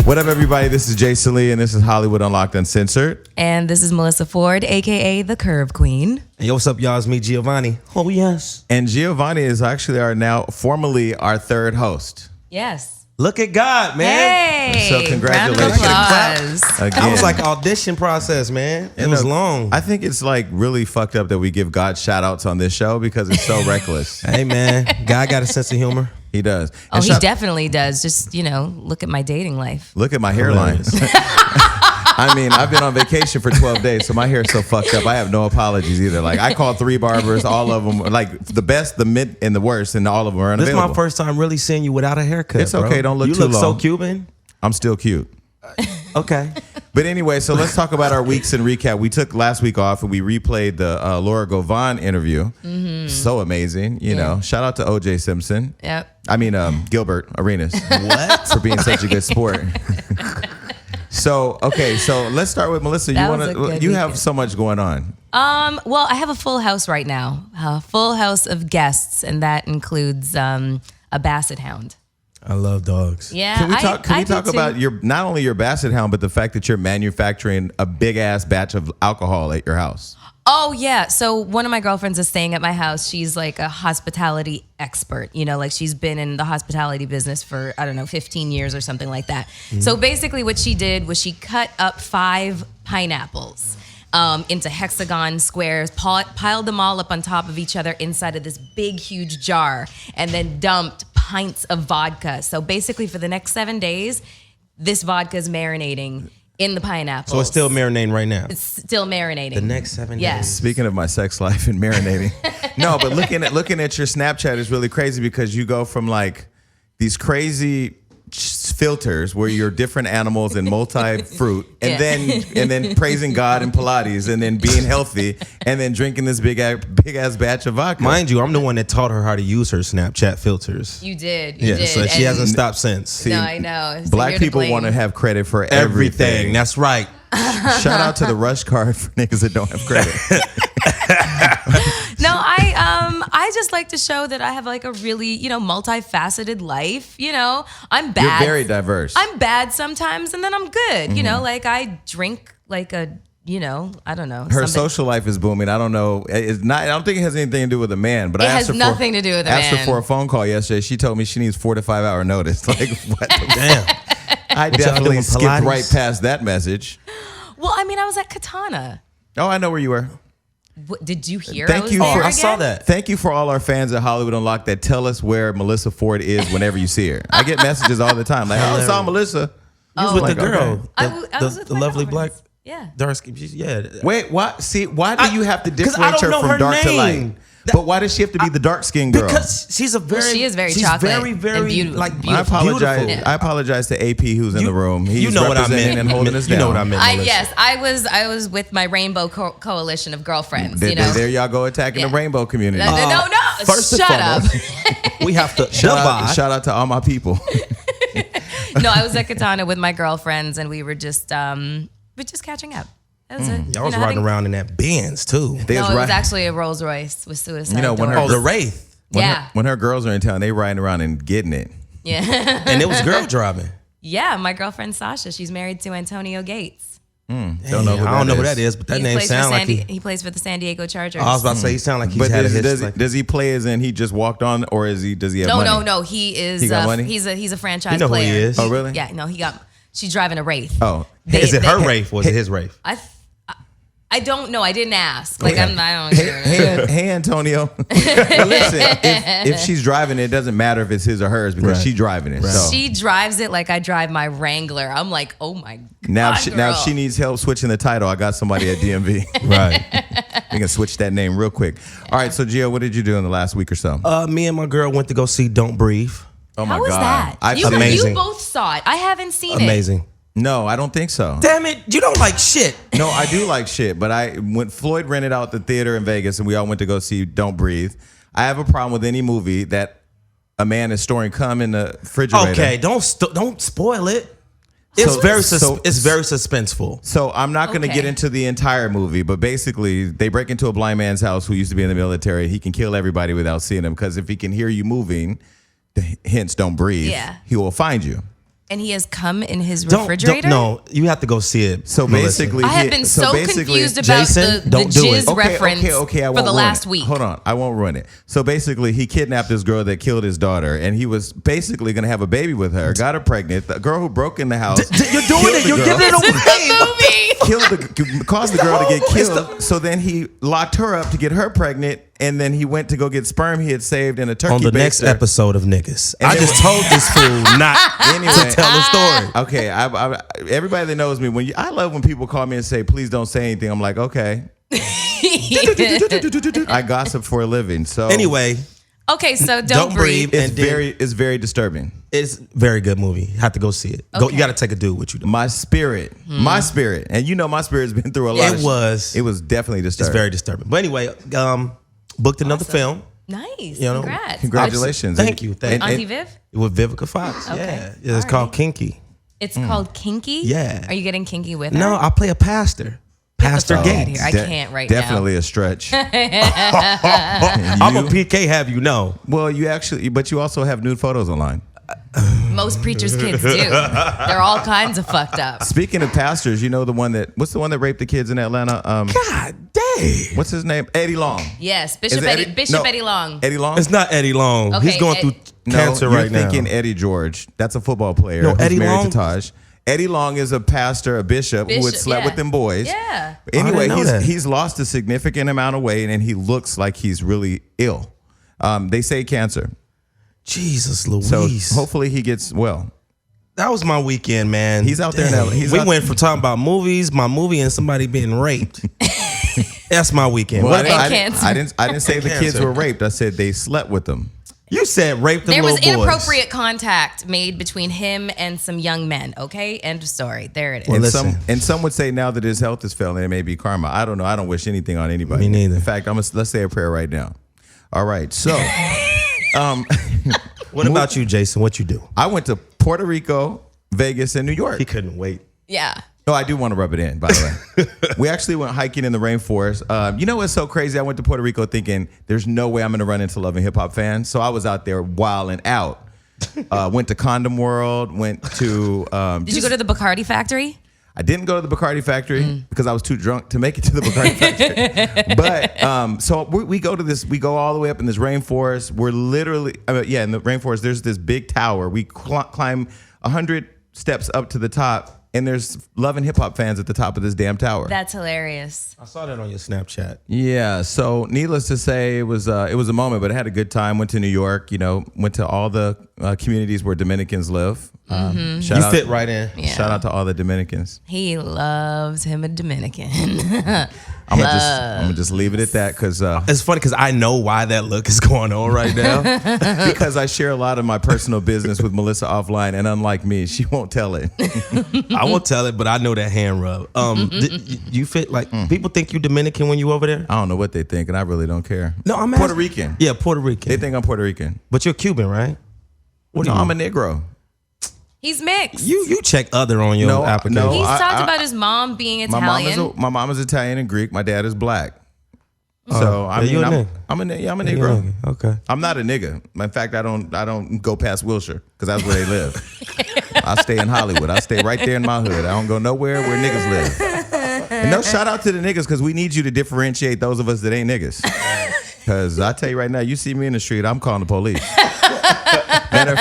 What up, everybody? This is Jason Lee, and this is Hollywood Unlocked Uncensored. And this is Melyssa Ford, a.k.a. the Curve Queen. Hey, what's up, y'all? It's me, Giovanni. Oh, yes. And Giovanni is actually formally our third host. Yes. Look at God, man. Hey. So congratulations. Round of applause. Again. That was like audition process, man. It was long. I think it's like really fucked up that we give God shout outs on this show because it's so reckless. Hey, man. God got a sense of humor. He does. Oh, he definitely does. Just, look at my dating life. Look at my hairline. I mean, I've been on vacation for 12 days, so my hair is so fucked up. I have no apologies either. Like, I called 3 barbers, all of them, like the best, the mid, and the worst, and all of them are unavailable. This is my first time really seeing you without a haircut. It's okay. Bro. Don't look you too long. You look so Cuban. I'm still cute. Okay. But anyway, so let's talk about our weeks in recap. We took last week off and we replayed the Laura Govan interview. Mm-hmm. So amazing. You know, shout out to O.J. Simpson. Yep. I mean, Gilbert Arenas. What? For being such a good sport. So let's start with Melyssa. You have so much going on. Well, I have a full house right now. A full house of guests, and that includes a basset hound. I love dogs. Yeah. Can we talk about not only your basset hound, but the fact that you're manufacturing a big ass batch of alcohol at your house? Oh, yeah. So one of my girlfriends is staying at my house. She's like a hospitality expert. Like she's been in the hospitality business for, 15 years or something like that. Mm-hmm. So basically what she did was she cut up 5 pineapples into hexagon squares, piled them all up on top of each other inside of this big, huge jar, and then dumped pints of vodka. So basically for the next 7 days, this vodka is marinating in the pineapple. So it's still marinating right now? It's still marinating. The next 7 Yeah. days. Speaking of my sex life and marinating. No, but looking at your Snapchat is really crazy because you go from like these crazy filters where you're different animals and multi-fruit and then praising God and Pilates and then being healthy and then drinking this big ass batch of vodka. Mind you, I'm the one that taught her how to use her Snapchat filters. You did. So she hasn't stopped since. See, no, I know. So black people want to have credit for everything. That's right. Shout out to the rush card for niggas that don't have credit. No, I just like to show that I have like a really, multifaceted life. I'm bad. You're very diverse. I'm bad sometimes and then I'm good. Mm-hmm. Like I drink like a, I don't know. Her social life is booming. I don't know. It's not. I don't think it has anything to do with a man. But it has nothing to do with a man. I asked her for a phone call yesterday. She told me she needs 4 to 5 hour notice. Like what? Damn. I definitely skipped right past that message. Well, I was at Katana. Oh, I know where you were. What, did you hear? I saw that. Thank you for all our fans at Hollywood Unlocked that tell us where Melyssa Ford is whenever you see her. I get messages all the time like, I saw Melissa. You was with the girl. Okay. I was with the my lovely girlfriends. black. Yeah. Dark skin. Yeah. Wait, what? See, why do you have to differentiate I don't know from her dark to name. light? But why does she have to be the dark skinned girl? Because she is very chocolate very, very and beautiful. like I apologize. beautiful. I apologize to AP who's in the room. He's know what I representing meant and holding us down. You know what I meant. Melissa. Yes, I was with my rainbow coalition of girlfriends. There y'all go attacking the rainbow community. No. First Shut up. We have to shout out to all my people. No, I was at Katana with my girlfriends and we were just catching up. That was it. Y'all was riding around in that Benz too. It was actually a Rolls Royce with suicide doors. The Wraith. When her girls are in town, they riding around and getting it. Yeah. And it was girl driving. Yeah, my girlfriend Sasha, she's married to Antonio Gates. Don't know who that is, but that name sounds like he plays for the San Diego Chargers. I was about to say he sounds like he's had a history. Does he play as in he just walked on, or does he have money? No. He is. He got money? He's a franchise You know player. who he is. Oh, really? Yeah. No, she's driving a Wraith. Oh, is it her Wraith or was it his Wraith? I don't know. I didn't ask. Like okay. I don't. Hey, Antonio. Well, listen, if she's driving it doesn't matter if it's his or hers because she's driving it. Right. So. She drives it like I drive my Wrangler. I'm like, oh my god. Now if she needs help switching the title, I got somebody at DMV. Right. We can switch that name real quick. All right. So Gio, what did you do in the last week or so? Me and my girl went to go see Don't Breathe. Oh my God. How was that? Amazing. You both saw it. I haven't seen it. Amazing. No, I don't think so. Damn it, you don't like shit. No, I do like shit, but when Floyd rented out the theater in Vegas and we all went to go see Don't Breathe, I have a problem with any movie that a man is storing cum in the refrigerator. Okay, don't spoil it. It's very suspenseful. So I'm not going to get into the entire movie, but basically they break into a blind man's house who used to be in the military. He can kill everybody without seeing them because if he can hear you moving, hence don't breathe, he will find you. And he has cum in his refrigerator? No, you have to go see it. So Melissa. basically, I have been so confused about Jason, the don't do it. jizz reference I for won't the ruin last it. week. Hold on, I won't ruin it. So basically, he kidnapped this girl that killed his daughter, and he was basically going to have a baby with her. Got her pregnant. The girl who broke in the house. You're doing it. You're giving it away. Caused the girl to get killed. So then he locked her up to get her pregnant, and then he went to go get sperm he had saved in a turkey On the next baster. episode of Niggas. And I then- just told this fool not to tell the story. Okay, everybody that knows me, I love when people call me and say, "Please don't say anything." I'm like, okay. I gossip for a living. So Anyway, Okay, so don't breathe. it's very disturbing. it's a very good movie. You have to go see it. Go, Okay. you got to take a dude with you. My spirit, my spirit, and you know my spirit's been through a lot. It was definitely disturbing. It's very disturbing. But anyway, booked another film. Nice. You know, Congrats. Congratulations. Thank you. Thank you. Auntie Viv? With Vivica Fox. Okay. Yeah. It's All called right. Kinky. It's called Kinky? Yeah. Are you getting kinky with her? No, I play a pastor. Pastor fuck outta Gates. here. I can't right Definitely a stretch. I'm a PK, have you know. Well, but you also have nude photos online. Most preachers' kids do. They're all kinds of fucked up. Speaking of pastors, you know what's the one that raped the kids in Atlanta? God dang. What's his name? Eddie Long. Yes, Is it Eddie Long. Eddie Long? It's not Eddie Long. Okay, He's going through cancer you're right now. thinking Eddie George. That's a football player No, who's Eddie married Long? to Taj. Eddie Long is a pastor, a bishop who had slept with them boys. Yeah. Anyway, I didn't know that. he's lost a significant amount of weight and he looks like he's really ill. They say cancer. Jesus So Louise. hopefully he gets well. That was my weekend, man. He's out there in LA. We went from talking about movies, my movie, and somebody being raped. That's my weekend. Well, What about I didn't say the kids Cancer. were raped. I said they slept with them. you? Said rape them There little was boys. inappropriate contact made between him and some young men. Okay, end of story. There it is. Well, And listen. some would say now that his health is failing, it may be karma. I don't know. I don't wish anything on anybody. Me neither. In fact, let's say a prayer right now. All right. So, What about you, Jason? What you do? I went to Puerto Rico, Vegas, and New York. He couldn't wait. Yeah. No, I do want to rub it in, by the way. We actually went hiking in the rainforest. You know what's so crazy? I went to Puerto Rico thinking there's no way I'm going to run into Love and Hip Hop fans. So I was out there wilding out. Went to Condom World. Went to. Did you go to the Bacardi factory? I didn't go to the Bacardi factory because I was too drunk to make it to the Bacardi factory. But so we go to this. We go all the way up in this rainforest. We're literally, in the rainforest. There's this big tower. We climb 100 steps up to the top. And there's Love and Hip Hop fans at the top of this damn tower. That's hilarious. I saw that on your Snapchat. Yeah. So needless to say, it was a moment, but I had a good time. Went to New York. Went to all the communities where Dominicans live. You fit right in. Yeah. Shout out to all the Dominicans. He loves him a Dominican. I'm gonna just leave it at that because It's funny because I know why that look is going on right now. because I share a lot of my personal business with Melyssa offline, and unlike me, she won't tell it. I won't tell it, but I know that hand rub. You fit like people think you Dominican when you over there? I don't know what they think, and I really don't care. No, I'm Puerto asking- Rican. Yeah, Puerto Rican. They think I'm Puerto Rican. But you're Cuban, right? What No, do you I'm a Negro. He's mixed. You check other on your No, application. no. He's I- talked about his mom being Italian. My mom is Italian and Greek. My dad is black. So I you mean, a nigga? I'm a Yeah, Negro. okay. I'm not a nigga. In fact, I don't go past Wilshire because that's where they live. I stay in Hollywood. I stay right there in my hood. I don't go nowhere where niggas live. And no shout out to the niggas because we need you to differentiate those of us that ain't niggas. Because I tell you right now, you see me in the street, I'm calling the police. Matter of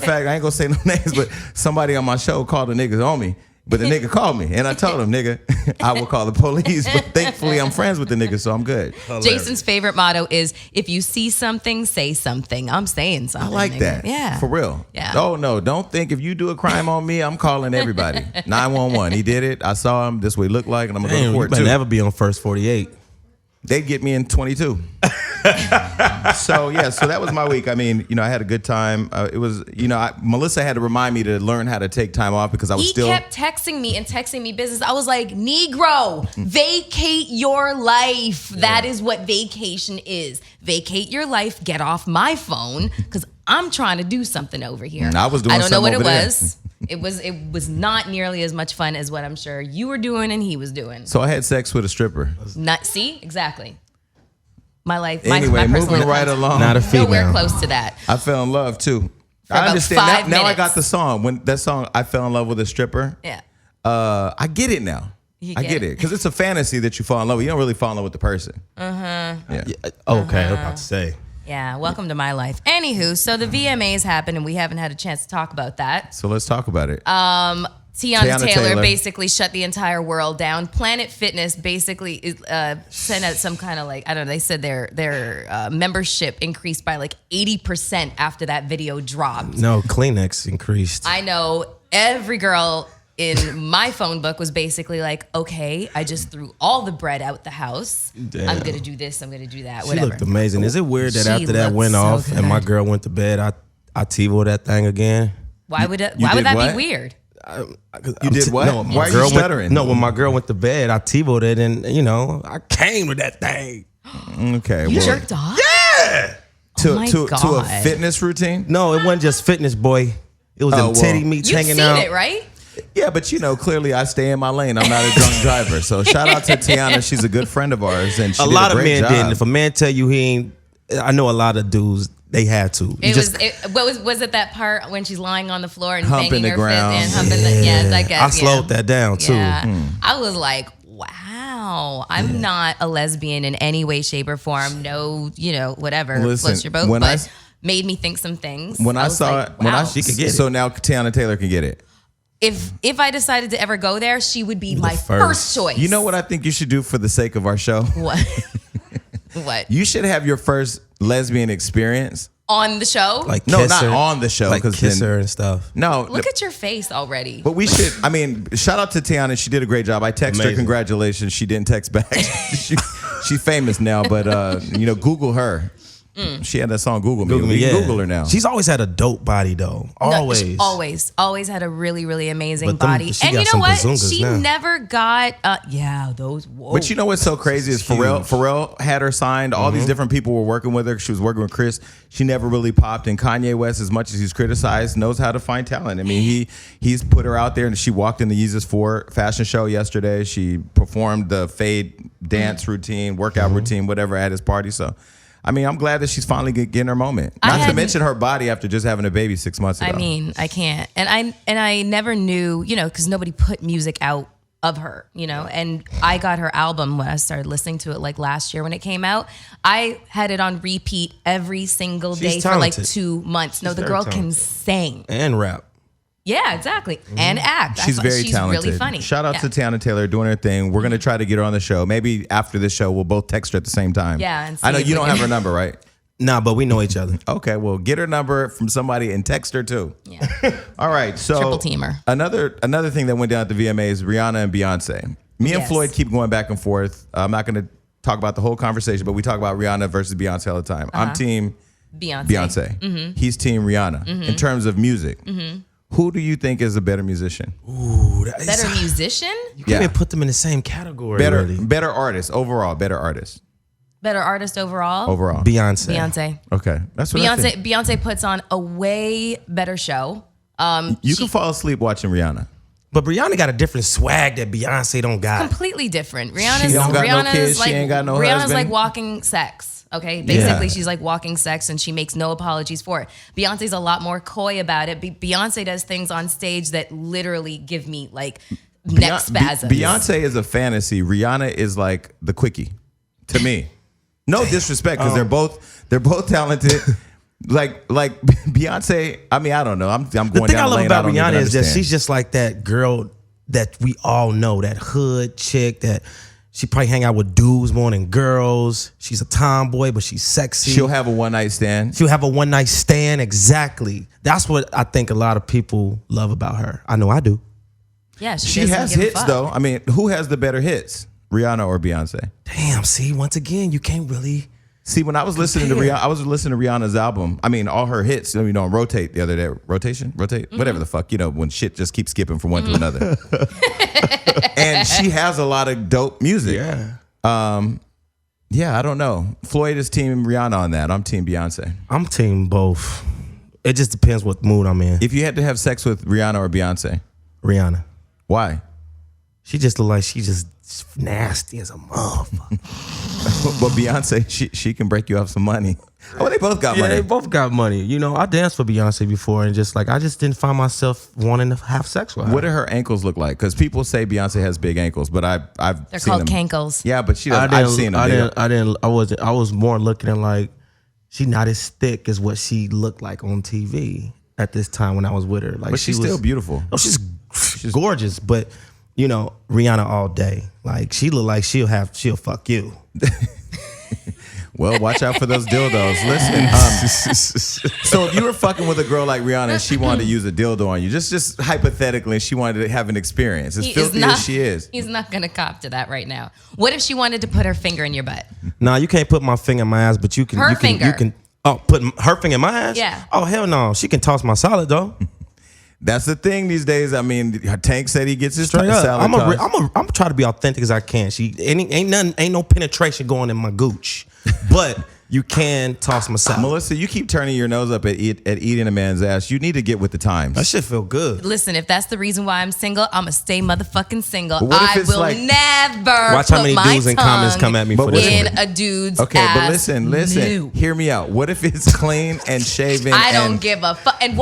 fact, I ain't gonna say no names, but somebody on my show called the niggas on me. But the nigga called me, and I told him, nigga, I will call the police. But thankfully, I'm friends with the nigga, so I'm good. Jason's favorite motto is, if you see something, say something. I'm saying something. I like nigga. that. Yeah. For real. Yeah. Oh, no. Don't think if you do a crime on me, I'm calling everybody. 911. He did it. I saw him. This is what he looked like, and I'm going to go Damn, to you court, better too. never be on First 48. They'd get me in 22. So that was my week. I mean, I had a good time. It was, Melyssa had to remind me to learn how to take time off because I was He still. kept texting me business. I was like, Negro, vacate your life. That is what vacation is. Vacate your life. Get off my phone because I'm trying to do something over here. I was doing I don't know what something it over there. was. It was not nearly as much fun as what I'm sure you were doing and he was doing. So I had sex with a stripper. See, exactly. My life. Anyway, my personal moving right life. along. Not a female. Nowhere close to that. I fell in love too. I about understand 5 now. I minutes. got the song. When that song, I fell in love with a stripper. Yeah. I get it now. I get it because it's a fantasy that you fall in love with. You don't really fall in love with the person. Yeah. Okay, I was about to say. Yeah, welcome to my life. Anywho, so the VMAs happened and we haven't had a chance to talk about that. So let's talk about it. Teyana Taylor basically shut the entire world down. Planet Fitness basically sent out some kind of like, I don't know, they said their membership increased by like 80% after that video dropped. No, Kleenex increased. I know every girl in my phone book was basically like, okay, I just threw all the bread out the house. Damn. I'm going to do this, I'm going to do that, She whatever. looked amazing. Is it weird that She after that looked went so off and my good. girl went to bed, I TiVo'd that thing again? Why would did that what? be weird? You did what? No, Why are you girl stuttering? when my girl went to bed, I TiVo'd it and, I came with that thing. Okay. You well, jerked off? Yeah! to, Oh my to a God. fitness routine? No, it wasn't just fitness, boy. It was them well. titty meats You've hanging seen out. it, right? Yeah, but clearly I stay in my lane. I'm not a drunk driver. So shout out to Teyana. She's a good friend of ours. And she A did lot of great men job. didn't. If a man tell you he ain't, I know a lot of dudes, they had to. You Was it that part when she's lying on the floor and Humping banging the her ground. fist and humping the I guess. I slowed that down too. Yeah. I was like, wow, I'm not a lesbian in any way, shape, or form. No, whatever. Listen, Floats your boat, when but made me think some things. When I was saw like, it, when wow. She could get it. So now Teyana Taylor can get it. If I decided to ever go there, she would be my first. first choice. You know what I think you should do for the sake of our show? What? What? You should have your first lesbian experience. On the show? Like No, kiss not her, on the show, like 'cause kiss then- her and stuff. No. Look at your face already. But we should, shout out to Teyana. She did a great job. I texted her, Amazing. congratulations. She didn't text back. She's famous now, but, Google her. She had that song, Google Me. We can Google her now. She's always had a dope body though. Always. No, always had a really, really amazing But them- body. she And got you know some what? bazungas She now. never got, those. Whoa. But you know what's so crazy is Pharrell. Huge. Pharrell had her signed. All these different people were working with her. She was working with Chris. She never really popped. And Kanye West, as much as he's criticized, knows how to find talent. I mean, he's put her out there, and she walked in the Yeezus 4 fashion show yesterday. She performed the fade dance routine, workout routine, whatever at his party. So, I'm glad that she's finally getting her moment. Not to mention her body after just having a baby 6 months ago. I can't. And I never knew, because nobody put music out of her, and I got her album when I started listening to it like last year when it came out. I had it on repeat every single day She's for like talented. 2 months. No, the very girl can talented. sing. And rap. Yeah, exactly. And act. She's very she's talented. really funny. Shout out Yeah. to Teyana Taylor doing her thing. We're gonna try to get her on the show. Maybe after this show, we'll both text her at the same time. Yeah, and I know see if you we don't can- have her number, right? Nah, but we know each other. Okay, well, get her number from somebody and text her too. Yeah. All right, so Triple teamer. Another thing that went down at the VMA is Rihanna and Beyonce. Me and Yes. Floyd keep going back and forth. I'm not going to talk about the whole conversation, but we talk about Rihanna versus Beyonce all the time. I'm team Beyonce. He's team Rihanna. In terms of music, who do you think is a better musician? Ooh, that is, Better musician? You can't even put them in the same category. Better, really. better artist overall. Better artist Better artist overall? overall. Beyonce. Beyonce. Okay, that's what I think. Beyonce puts on a way better show. You can fall asleep watching Rihanna. But Rihanna got a different swag that Beyonce don't got. Completely different. Rihanna's don't got no Rihanna's kids, she like ain't got no Rihanna's husband. like walking sex. Okay, basically Yeah. she's like walking sex, and she makes no apologies for it. Beyonce's a lot more coy about it. Beyonce does things on stage that literally give me like neck spasms. Beyonce is a fantasy. Rihanna is like the quickie to me. No disrespect, because they're both talented. Like Beyonce. I don't know. I'm going The thing down I love lane about don't even Rihanna is that understand. she's just like that girl that we all know, that hood chick that she probably hang out with dudes more than girls. She's a tomboy, but she's sexy. She'll have a one night stand. She'll have a one night stand. Exactly. That's what I think a lot of people love about her. I know I do. Yeah, She doesn't has give a hits fuck. though. Who has the better hits, Rihanna or Beyonce? Damn. See, once again, you can't really. See, when I was listening to Rihanna, I was listening to Rihanna's album. All her hits. On Rotate the other day. Rotate, whatever the fuck. When shit just keeps skipping from one to another. And she has a lot of dope music. Yeah. Yeah, I don't know. Floyd is team Rihanna on that. I'm team Beyonce. I'm team both. It just depends what mood I'm in. If you had to have sex with Rihanna or Beyonce, Rihanna. why? She just look like she just nasty as a motherfucker. But Beyonce, she can break you off some money. Oh, they both got money. They both got money. You know, I danced for Beyonce before, and I just didn't find myself wanting to have sex with her. What do her ankles look like? Because people say Beyonce has big ankles, but I've They're seen called them. cankles. Yeah, but she doesn't. I've seen them. I was more looking at like she not as thick as what she looked like on TV at this time when I was with her. Like, but she's still beautiful. No, she's gorgeous, but you know, Rihanna all day. Like, she look like she'll fuck you. Well, watch out for those dildos. Listen, so if you were fucking with a girl like Rihanna and she wanted to use a dildo on you, just hypothetically, and she wanted to have an experience, as filthy as she is. He's not going to cop to that right now. What if she wanted to put her finger in your butt? Nah, you can't put my finger in my ass, but you can. Her you can, finger. You can. Oh, put her finger in my ass? Yeah. Oh, hell no. She can toss my salad, though. That's the thing these days. I mean, Tank said he gets his salad I'm tossed. gonna try to be authentic as I can. She ain't no penetration going in my gooch, but you can toss my salad. Melyssa, you keep turning your nose up at eating a man's ass. You need to get with the times. That shit feel good. Listen, if that's the reason why I'm single, I'm gonna stay motherfucking single. But what if I it's will like- never Watch put how many my dudes in comments tongue come at me But for what this. if- in a dude's Okay, ass. but listen. No. Hear me out. What if it's clean and shaven? I don't give a fuck. And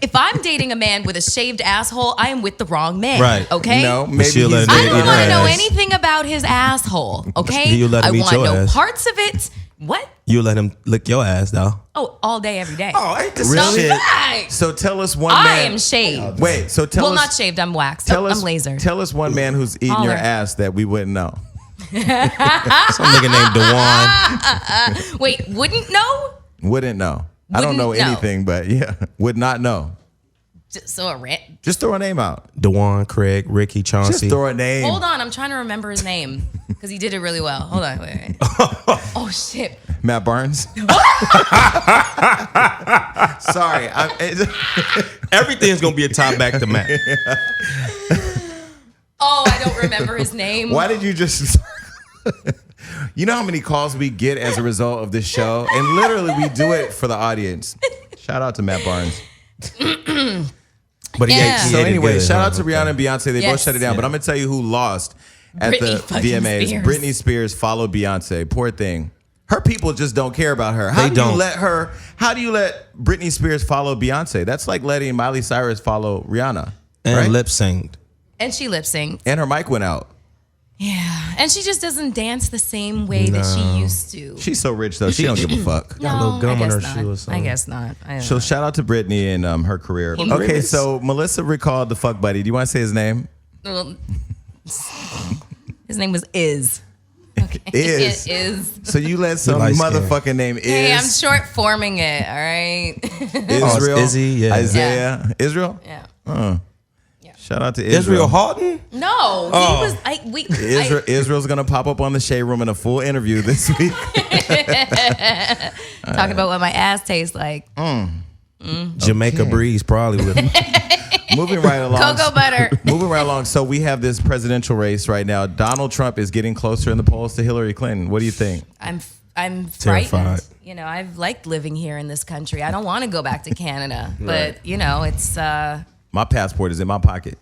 if I'm dating a man with a shaved asshole, I am with the wrong man. Right. Okay. No, maybe she'll he's let I nigga don't eat want to her know ass. anything about his asshole. Okay. You let him I eat want your no ass. parts of it. What? You let him lick your ass, though. Oh, all day, every day. Oh, ain't this Really? shit? Right. So tell us one I man. am shaved. Wait, so tell Well, us. not shaved. I'm waxed. Tell us, I'm laser. Tell us one man who's eating Holler. your ass that we wouldn't know. Some nigga named Dewan. Wait, wouldn't know? Wouldn't know. I don't know Wouldn't know. anything, but yeah, would not know. So a rant. Just throw a name out. Dewan, Craig, Ricky, Chauncey. Just throw a name. Hold on, I'm trying to remember his name because he did it really well. Hold on, wait. Oh shit. Matt Barnes. Sorry. Everything's gonna be a tie back to Matt. Oh, I don't remember his name. Why did you just... You know how many calls we get as a result of this show? And literally we do it for the audience. Shout out to Matt Barnes. But he Yeah. ate, he So ate it anyway, good, shout huh? out to Rihanna and Beyonce. They both Yes. shut it down. But I'm going to tell you who lost at Britney the fucking VMAs. Spears. Britney Spears followed Beyonce. Poor thing. Her people just don't care about her. How They do don't. you let her... How do you let Britney Spears follow Beyonce? That's like letting Miley Cyrus follow Rihanna. And right? lip synced. And she lip synced. And her mic went out. Yeah. And she just doesn't dance the same way that she used to. She's so rich, though. She don't give a fuck. Got a little gum I on guess her not. shoe or something. I guess not. I don't So know. shout out to Britney and her career. Hey, Okay, Britney. so Melyssa recalled the fuck buddy. Do you want to say his name? Well, his name was Iz. Is. Iz. So you let some light skin. motherfucking name is Hey, I'm short forming it, all right? Israel, Oh, it's Izzy, yeah. Isaiah, Israel. Yeah. Shout out to Israel. Israel Houghton? No, Oh. he was. Israel's gonna pop up on the Shade Room in a full interview this week. Talking about what my ass tastes like. Jamaica Breeze probably with him. Moving right along. Cocoa butter. Moving right along. So we have this presidential race right now. Donald Trump is getting closer in the polls to Hillary Clinton. What do you think? I'm Terrified. frightened. You know, I've liked living here in this country. I don't want to go back to Canada, but you know, it's. My passport is in my pocket.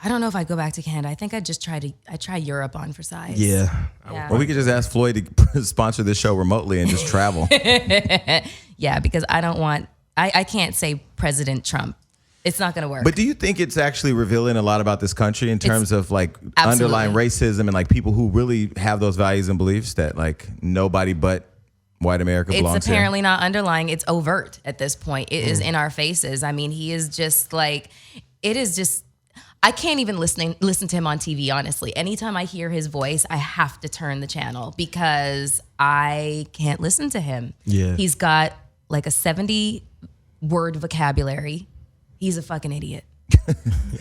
I don't know if I'd go back to Canada. I think I'd just try Europe on for size. Yeah. Yeah. Or we could just ask Floyd to sponsor this show remotely and just travel. Yeah, because I don't want. I can't say President Trump. It's not going to work. But do you think it's actually revealing a lot about this country in terms of like Absolutely. underlying racism and like people who really have those values and beliefs that like nobody but white America belongs It's apparently not underlying. It's overt at this point. It is in our faces. I mean, he is just like, it is just, I can't even listen to him on TV, honestly. Anytime I hear his voice, I have to turn the channel because I can't listen to him. Yeah. He's got like a 70-word vocabulary. He's a fucking idiot.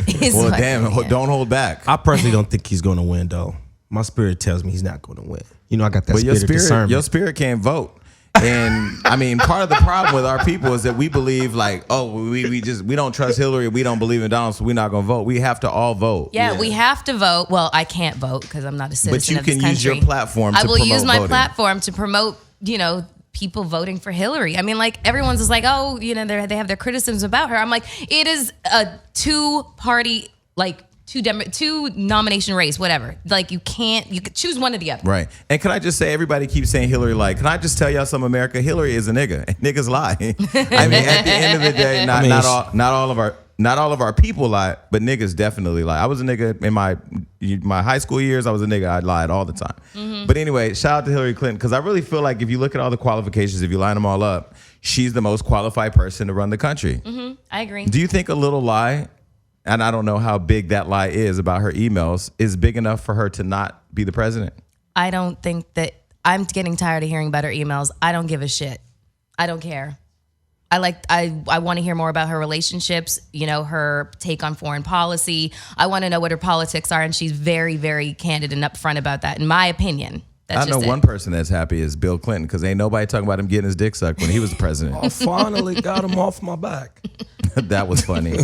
He's Well, a fucking damn, idiot. don't hold back. I personally don't think he's going to win, though. My spirit tells me he's not going to win. You know, I got that But spirit of discernment. your spirit can't vote. And I mean, part of the problem with our people is that we believe like, oh, we don't trust Hillary, we don't believe in Donald, so we're not gonna vote. We have to all vote. Yeah, we have to vote. Well, I can't vote because I'm not a citizen But you of this can use your country. platform I to will use promote my voting. platform to promote, you know, people voting for Hillary. I mean, like everyone's just like, oh, you know, they have their criticisms about her. I'm like, it is a two-party, like two nomination race, whatever. Like you could choose one or the other. Right. And can I just say, everybody keeps saying Hillary lied. Can I just tell y'all something, America? Hillary is a nigga, and niggas lie. I mean, at the end of the day, not all of our people lie, but niggas definitely lie. I was a nigga in my high school years. I was a nigga. I lied all the time. But anyway, shout out to Hillary Clinton, because I really feel like if you look at all the qualifications, if you line them all up, she's the most qualified person to run the country. I agree. Do you think a little lie, and I don't know how big that lie is about her emails, is big enough for her to not be the president? I don't think that. I'm getting tired of hearing about her emails. I don't give a shit. I don't care. I want to hear more about her relationships, her take on foreign policy. I want to know what her politics are, and she's very, very candid and upfront about that, in my opinion. That's I know one person that's happy is Bill Clinton, because ain't nobody talking about him getting his dick sucked when he was the president. I finally got him off my back. That was funny.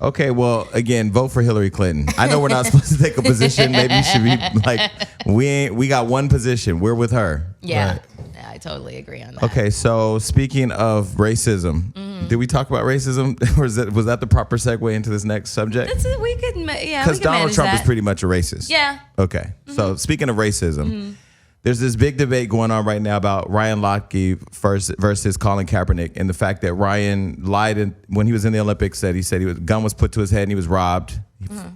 Okay, well, again, vote for Hillary Clinton. I know we're not supposed to take a position. Maybe you should be like, we got one position. We're with her. Yeah. Right. Yeah, I totally agree on that. Okay, so speaking of racism, did we talk about racism? Or was that the proper segue into this next subject? We could, yeah. Because Donald Trump is pretty much a racist. Yeah. Okay, so speaking of racism, there's this big debate going on right now about Ryan Lochte versus Colin Kaepernick, and the fact that Ryan lied when he was in the Olympics. He said gun was put to his head and he was robbed.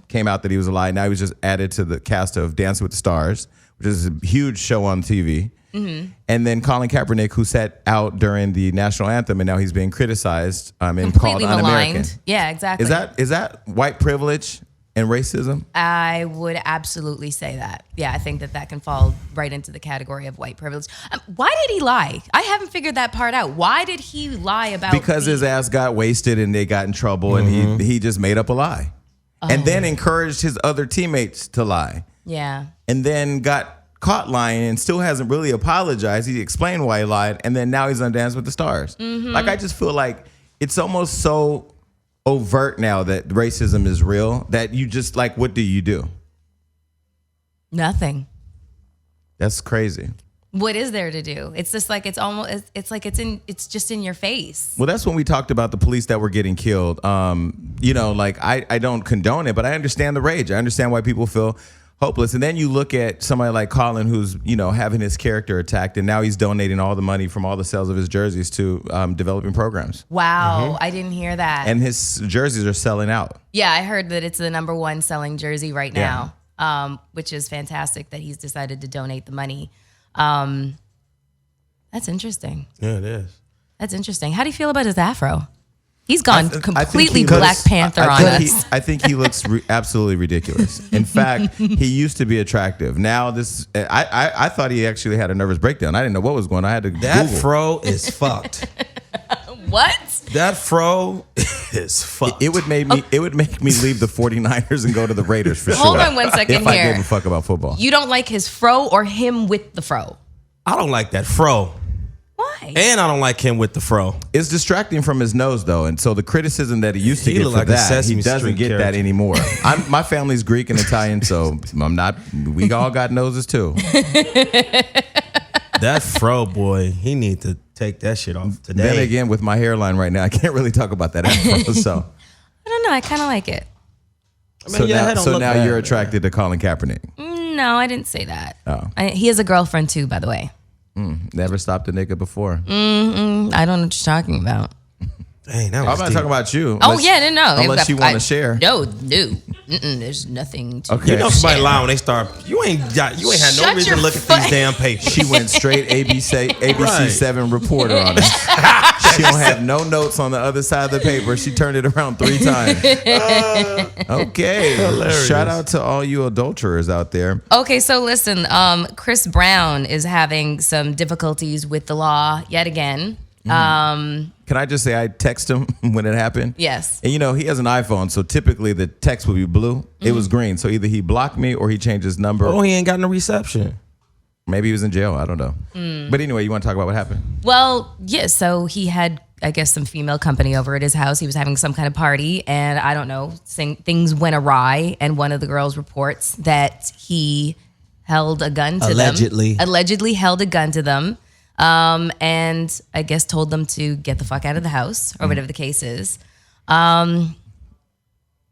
Came out that he was a lie. Now he was just added to the cast of Dancing with the Stars, which is a huge show on TV. And then Colin Kaepernick, who sat out during the national anthem, and now he's being criticized and completely called un-American. maligned. Yeah, exactly. Is that white privilege and racism? I would absolutely say that. Yeah, I think that can fall right into the category of white privilege. Why did he lie? I haven't figured that part out. Why did he lie about? Because his ass got wasted and they got in trouble, and he just made up a lie, and then encouraged his other teammates to lie. Yeah, and then got caught lying and still hasn't really apologized. He explained why he lied, and then now he's on Dance with the Stars. Like, I just feel like it's almost so overt now that racism is real that you just like, what do you do? Nothing. That's crazy. What is there to do? It's just like it's just in your face. Well, that's when we talked about the police that were getting killed. I don't condone it, but I understand the rage. I understand why people feel hopeless. And then you look at somebody like Colin, who's, having his character attacked, and now he's donating all the money from all the sales of his jerseys to developing programs. Wow, I didn't hear that. And his jerseys are selling out. Yeah, I heard that it's the #1 selling jersey right now, which is fantastic that he's decided to donate the money. That's interesting. Yeah, it is. That's interesting. How do you feel about his afro? He's gone completely Black Panther on us. I think he looks absolutely ridiculous. In fact, he used to be attractive. Now I thought he actually had a nervous breakdown. I didn't know what was going on. I had to That Google. fro is fucked. What? That fro is fucked. It would make me leave the 49ers and go to the Raiders for sure. Hold on 1 second if here. I gave a fuck about football. You don't like his fro or him with the fro? I don't like that fro. Why? And I don't like him with the fro. It's distracting from his nose, though, and so the criticism that he used to get for look like a that, he Sesame doesn't Street get that character. anymore. My family's Greek and Italian, so I'm not. We all got noses too. That fro, boy, he need to take that shit off today. Then again, with my hairline right now, I can't really talk about that afro. So I don't know. I kind of like it. I mean, now you're attracted to Colin Kaepernick. No, I didn't say that. Oh. He has a girlfriend too, by the way. Never stopped a nigga before. I don't know what you're talking about. Dang, that I'm was not deep. talking about you. I didn't know. Unless you want to share. No. There's nothing to Okay. You know somebody lying when they start. You ain't had no Shut reason your to look at foot. these damn papers. She went straight ABC Right. 7 reporter on us. She don't have no notes on the other side of the paper. She turned it around 3 times. Okay. Hilarious. Shout out to all you adulterers out there. Okay, so listen, Chris Brown is having some difficulties with the law yet again. Can I just say I text him when it happened? Yes. And he has an iPhone, so typically the text would be blue. It was green. So either he blocked me or he changed his number. Oh, he ain't got no reception. Maybe he was in jail. I don't know. But anyway, you want to talk about what happened? Well, yeah, so he had, I guess, some female company over at his house. He was having some kind of party, and I don't know, things went awry, and one of the girls reports that he held a gun to Allegedly. them. Allegedly held a gun to them. And I guess told them to get the fuck out of the house or whatever the case is.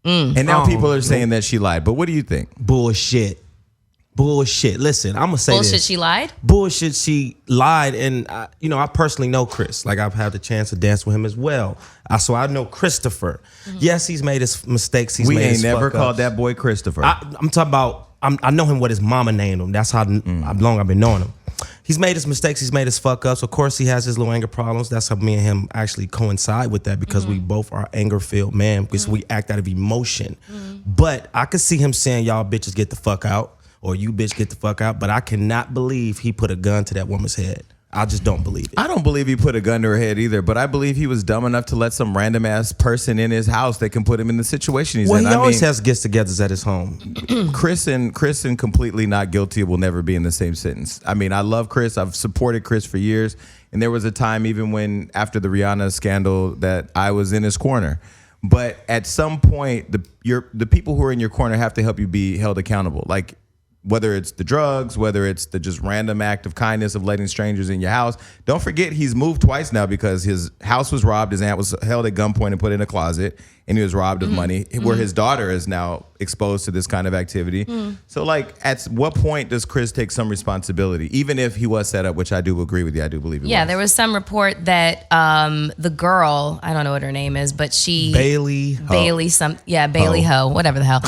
And now people are saying that she lied. But what do you think? Bullshit. Listen, I'm gonna say Bullshit, this. she lied? Bullshit, she lied. And, I personally know Chris. Like, I've had the chance to dance with him as well. So I know Christopher. Yes, he's made his mistakes. We ain't never called that boy Christopher. I'm talking about, I know him what his mama named him. That's how long I've been knowing him. He's made his mistakes. He's made his fuck ups. Of course, he has his little anger problems. That's how me and him actually coincide with that because we both are anger-filled man because we act out of emotion. But I could see him saying, y'all bitches get the fuck out. Or you bitch get the fuck out, but I cannot believe he put a gun to that woman's head. I just don't believe it. I don't believe he put a gun to her head either, but I believe he was dumb enough to let some random ass person in his house that can put him in the situation he's in. Well, he always has gets-togethers at his home. Chris and completely not guilty will never be in the same sentence. I mean, I love Chris. I've supported Chris for years, and there was a time even when after the Rihanna scandal that I was in his corner. But at some point, the people who are in your corner have to help you be held accountable. Like, whether it's the drugs, whether it's the just random act of kindness of letting strangers in your house. Don't forget he's moved twice now because his house was robbed. His aunt was held at gunpoint and put in a closet, and he was robbed of money, where his daughter is now exposed to this kind of activity. So, like, at what point does Chris take some responsibility? Even if he was set up, which I do agree with you. I do believe it was. There was some report that the girl, I don't know what her name is, but she... Bailey Ho, whatever the hell.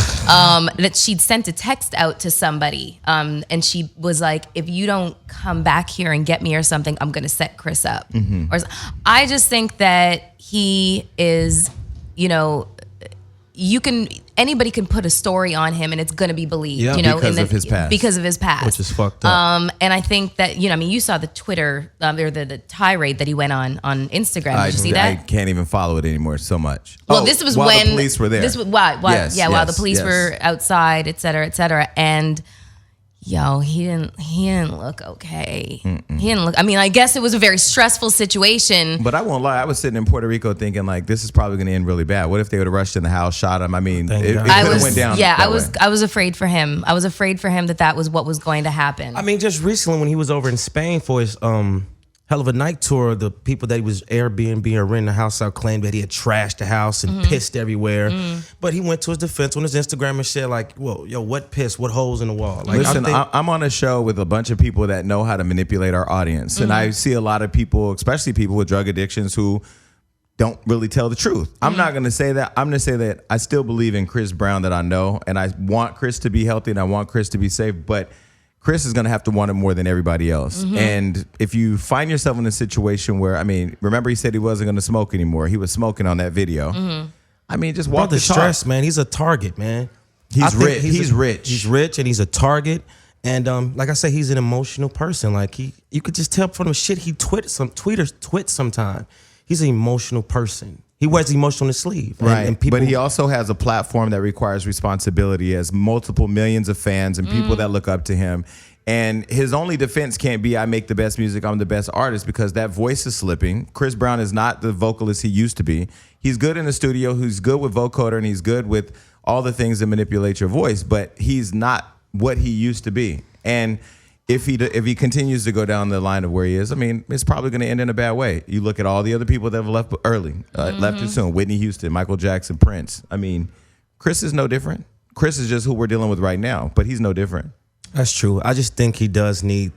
That she'd sent a text out to somebody, and she was like, if you don't come back here and get me or something, I'm going to set Chris up. Or I just think that he is... anybody can put a story on him and it's going to be believed, because of his past. Because of his past. Which is fucked up. And I think that, you saw the Twitter, or the tirade that he went on Instagram. Did you see that? I can't even follow it anymore so much. Well, this was while when the police were there. This was while the police were outside, et cetera, and he didn't look okay. He didn't look. I mean, I guess it was a very stressful situation. But I won't lie. I was sitting in Puerto Rico thinking, like, this is probably going to end really bad. What if they would have rushed in the house, shot him? I mean, it could have went down. Yeah, I was afraid for him. I was afraid for him that was what was going to happen. I mean, just recently when he was over in Spain for his Hell of a Night tour, the people that he was Airbnb or renting the house out claimed that he had trashed the house and pissed everywhere. But he went to his defense on his Instagram and said, like, well, what piss? What holes in the wall? Like, listen, I'm on a show with a bunch of people that know how to manipulate our audience. And I see a lot of people, especially people with drug addictions, who don't really tell the truth. I'm not going to say that. I'm going to say that I still believe in Chris Brown that I know. And I want Chris to be healthy and I want Chris to be safe. But Chris is going to have to want it more than everybody else. And if you find yourself in a situation where, I mean, remember he said he wasn't going to smoke anymore. He was smoking on that video. I mean, just walk the stress, man. He's a target, man. He's rich. He's rich. He's rich and he's a target. And like I say, he's an emotional person. Like you could just tell from the shit he twits sometimes. He's an emotional person. He wears emotion on his sleeve. Right. And people, but he also has a platform that requires responsibility. He has multiple millions of fans and people that look up to him. And his only defense can't be, I make the best music, I'm the best artist, because that voice is slipping. Chris Brown is not the vocalist he used to be. He's good in the studio, he's good with vocoder, and he's good with all the things that manipulate your voice, but he's not what he used to be. And if he continues to go down the line of where he is, I mean, it's probably going to end in a bad way. You look at all the other people that have left early, left too soon. Whitney Houston, Michael Jackson, Prince. I mean, Chris is no different. Chris is just who we're dealing with right now, but he's no different. That's true. I just think he does need.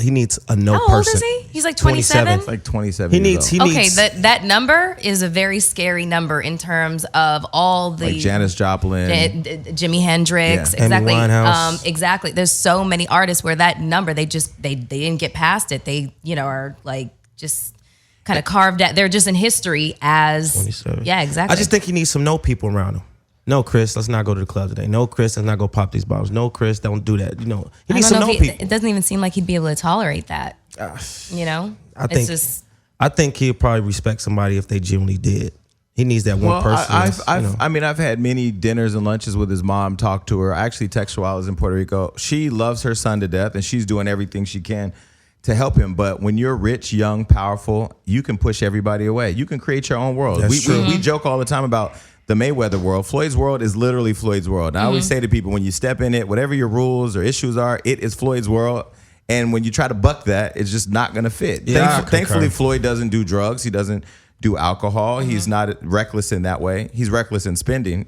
He needs a no person. How old is he? He's like 27. Like 27. He needs. That number is a very scary number in terms of all the like Janis Joplin, Jimi Hendrix, exactly. Exactly. There's so many artists where that number they didn't get past it. They are like just kind of carved out. They're just in history as 27. Yeah, exactly. I just think he needs some no people around him. No, Chris, let's not go to the club today. No, Chris, let's not go pop these bottles. No, Chris, don't do that. He needs some no people. It doesn't even seem like he'd be able to tolerate that. I think he'd probably respect somebody if they genuinely did. He needs that one person. I've had many dinners and lunches with his mom, talked to her. I actually texted her while I was in Puerto Rico. She loves her son to death, and she's doing everything she can to help him. But when you're rich, young, powerful, you can push everybody away. You can create your own world. We joke all the time about the Mayweather world. Floyd's world is literally Floyd's world. And I always say to people, when you step in it, whatever your rules or issues are, it is Floyd's world. And when you try to buck that, it's just not going to fit. Yeah, Thankfully, Floyd doesn't do drugs. He doesn't do alcohol. He's not reckless in that way. He's reckless in spending.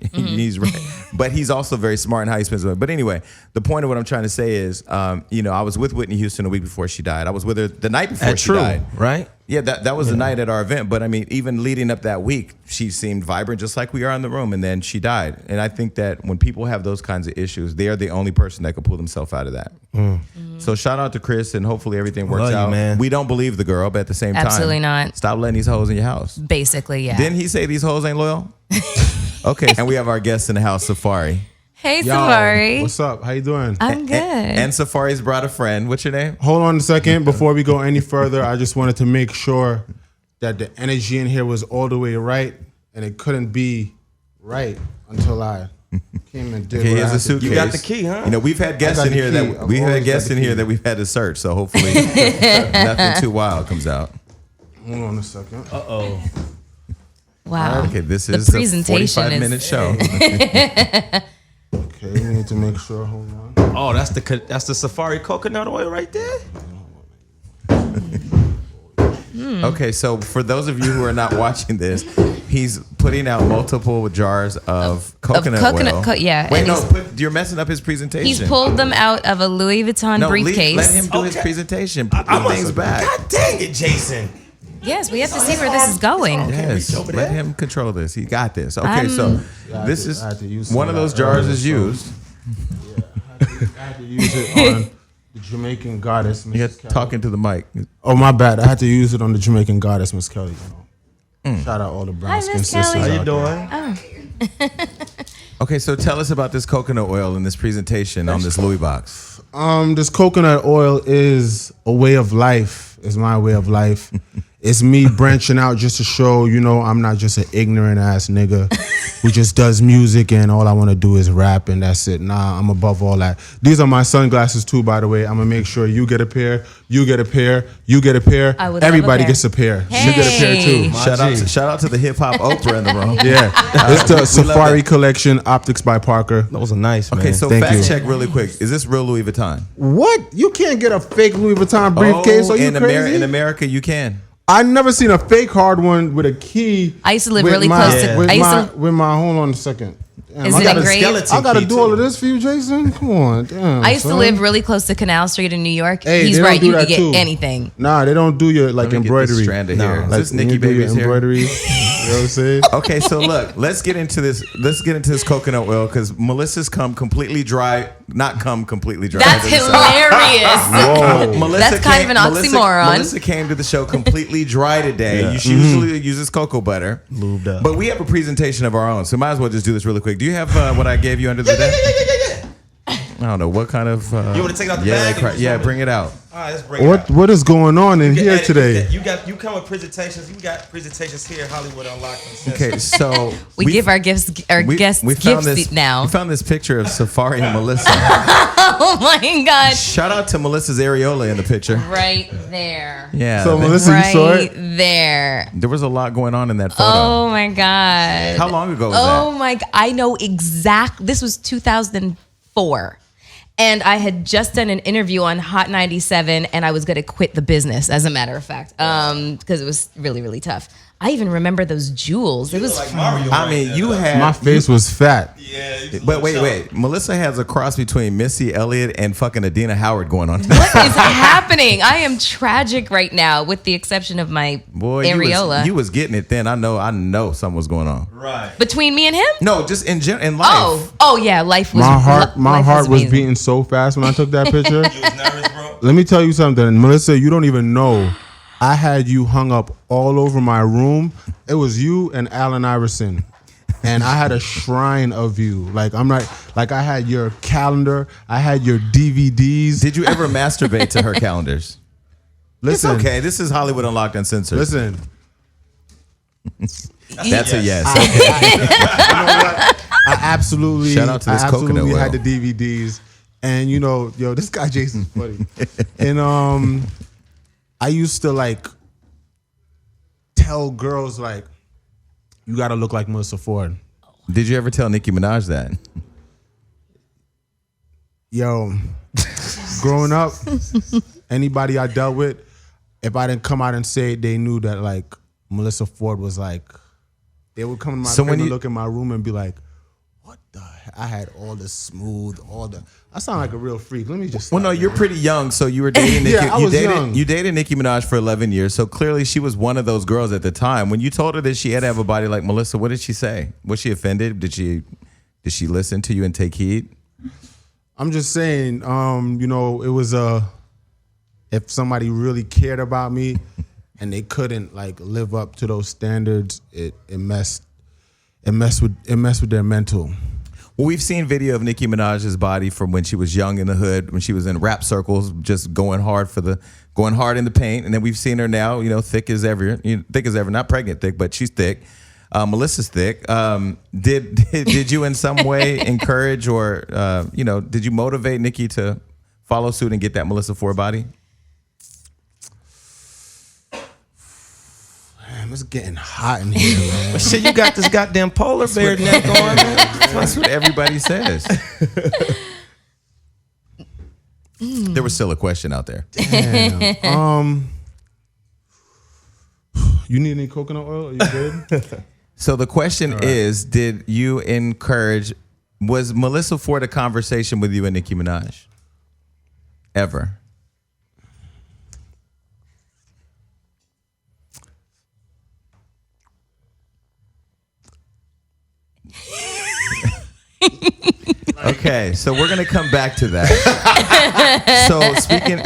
But he's also very smart in how he spends money. But anyway, the point of what I'm trying to say is, I was with Whitney Houston a week before she died. I was with her the night before she died. Right? Yeah, that was the night at our event. But I mean, even leading up that week, she seemed vibrant, just like we are in the room. And then she died. And I think that when people have those kinds of issues, they are the only person that can pull themselves out of that. So shout out to Chris, and hopefully everything works out. Man. We don't believe the girl, but at the same time, Absolutely not. Stop letting these hoes in your house. Basically, yeah. Didn't he say these hoes ain't loyal? Okay, and we have our guest in the house, Safaree. Hey, Yo, Safaree. what's up? How you doing? I'm good. And Safaree's brought a friend. What's your name? Hold on a second. Before we go any further, I just wanted to make sure that the energy in here was all the way right, and it couldn't be right until I came and did. Okay, what here's I a had to suitcase. do. You got the key, huh? We've had guests got in the here key. that I've we've had always guests got in the here key. that we've had to search. So hopefully nothing too wild comes out. Hold on a second. Wow. Okay, this The is a presentation 45-minute show. Okay, we need to make sure. Hold on. Oh, that's the Safaree coconut oil right there. Okay, so for those of you who are not watching this, he's putting out multiple jars of coconut oil. Yeah. Wait, and no, you're messing up his presentation. he's pulled them out of a Louis Vuitton briefcase. Let him do his Okay. presentation. Put the things back. God dang it, Jason. Yes, we have to see where this is going. Yes, reach over let there. him control this. He got this. Okay, so this I had to use is some one of of those that jars earlier, is so- used. I had to use it on the Jamaican goddess, Mrs. You're Kelly. talking to the mic. Oh, my bad. I had to use it on the Jamaican goddess, Miss Kelly. Shout out all the brown Hi, skin Miss sisters. Kelly. How you out there. doing? Okay, so tell us about this coconut oil in this presentation on this Louis box. This coconut oil is a way of life. It's my way of life. It's me branching out just to show, I'm not just an ignorant ass nigga who just does music and all I want to do is rap and that's it. Nah, I'm above all that. These are my sunglasses too, by the way. I'm gonna make sure you get a pair, you get a pair, you get a pair. I would love Everybody a pair. gets a pair. Hey. You get a pair too. Shout out to the hip hop Oprah in the room. Yeah, it's the we love Safaree it. collection, Optics by Parker. Those are nice, man. Okay, so Thank fact you. check really quick. Is this real Louis Vuitton? What? You can't get a fake Louis Vuitton briefcase? Are you crazy? In America, you can. I never seen a fake hard one with a key. I used to live with really my- close to. With I used my, to. with my, hold on a second. Damn, Is I it gotta, engraved? I gotta key, do all too. of this for you, Jason. Come on, damn. I used to son. live really close to Canal Street in New York. Hey, He's they don't right. do You that could get too. anything. Nah, they don't do your like Let me get this embroidery. strand of hair. Is Like this when Nicki you do your Baby's hair? embroidery. You know what I'm saying? Okay, so look, let's get into this. Let's get into this coconut oil because Melissa's come completely dry. Not come completely dry. That's hilarious. Whoa. Melissa That's kind of an oxymoron. Melissa came to the show completely dry today. She usually uses cocoa butter. Lubed up. But we have a presentation of our own, so might as well just do this really quick. Do you have what I gave you under the desk? I don't know what kind of. You want to take it out the bag? Yeah, bring it out. All right, let's bring it out. What is going on in here today? You come with presentations. You got presentations here, Hollywood Unlocked Uncensored. Okay, so We give our guests, guests we found gifts this now. We found this picture of Safaree and Melissa. Oh my God. Shout out to Melissa's areola in the picture. Right there. Yeah, So Melissa, you saw Right it? there. there was a lot going on in that photo. Oh my God. How long ago was Oh that? my God. I know exact. This was 2004. And I had just done an interview on Hot 97 and I was going to quit the business, as a matter of fact, because it was really, really tough. I even remember those jewels. It was like Mario. I mean, you had. My face was fat. But wait. Melissa has a cross between Missy Elliott and fucking Adina Howard going on. What is happening? I am tragic right now, with the exception of my Boy, areola. you was getting it then. I know something was going on. Right. Between me and him? No, just in life. Oh yeah, life was. My heart was amazing. beating so fast when I took that picture. You was nervous, bro? Let me tell you something, Melissa. You don't even know. I had you hung up all over my room. It was you and Allen Iverson, and I had a shrine of you. Like I had your calendar. I had your DVDs. Did you ever masturbate to her calendars? Listen, It's okay. This is Hollywood Unlocked Uncensored. listen. That's a yes. I absolutely. Shout out to this I coconut absolutely oil. had the DVDs, and this guy Jason's funny, and I used to like tell girls like, you gotta look like Melyssa Ford. Did you ever tell Nicki Minaj that? Yo, growing up, anybody I dealt with, if I didn't come out and say it, they knew that like Melyssa Ford was like, they would come to my So crib when and you- look in my room and be like, what the heck? I had all the smooth, I sound like a real freak. Let me just Well, stop, no, you're man. pretty young, so you were dating Nicki. Yeah, I was young. You dated Nicki Minaj for 11 years, so clearly she was one of those girls at the time. When you told her that she had to have a body like Melyssa, what did she say? Was she offended? Did she listen to you and take heed? I'm just saying, you know, it was if somebody really cared about me and they couldn't like live up to those standards, it messed with their mental. Well, we've seen video of Nicki Minaj's body from when she was young in the hood, when she was in rap circles, just going hard in the paint, and then we've seen her now, you know, thick as ever, not pregnant thick, but she's thick. Melyssa's thick. Did you in some way encourage or did you motivate Nicki to follow suit and get that Melyssa Ford body? Damn, it's getting hot in here, man. Shit, you got this goddamn polar bear neck on, man. That's what everybody says. There was still a question out there. Damn. You need any coconut oil? Are you good? So the question is, did you encourage, was Melyssa Ford a conversation with you and Nicki Minaj? Ever? Okay, so we're gonna come back to that. So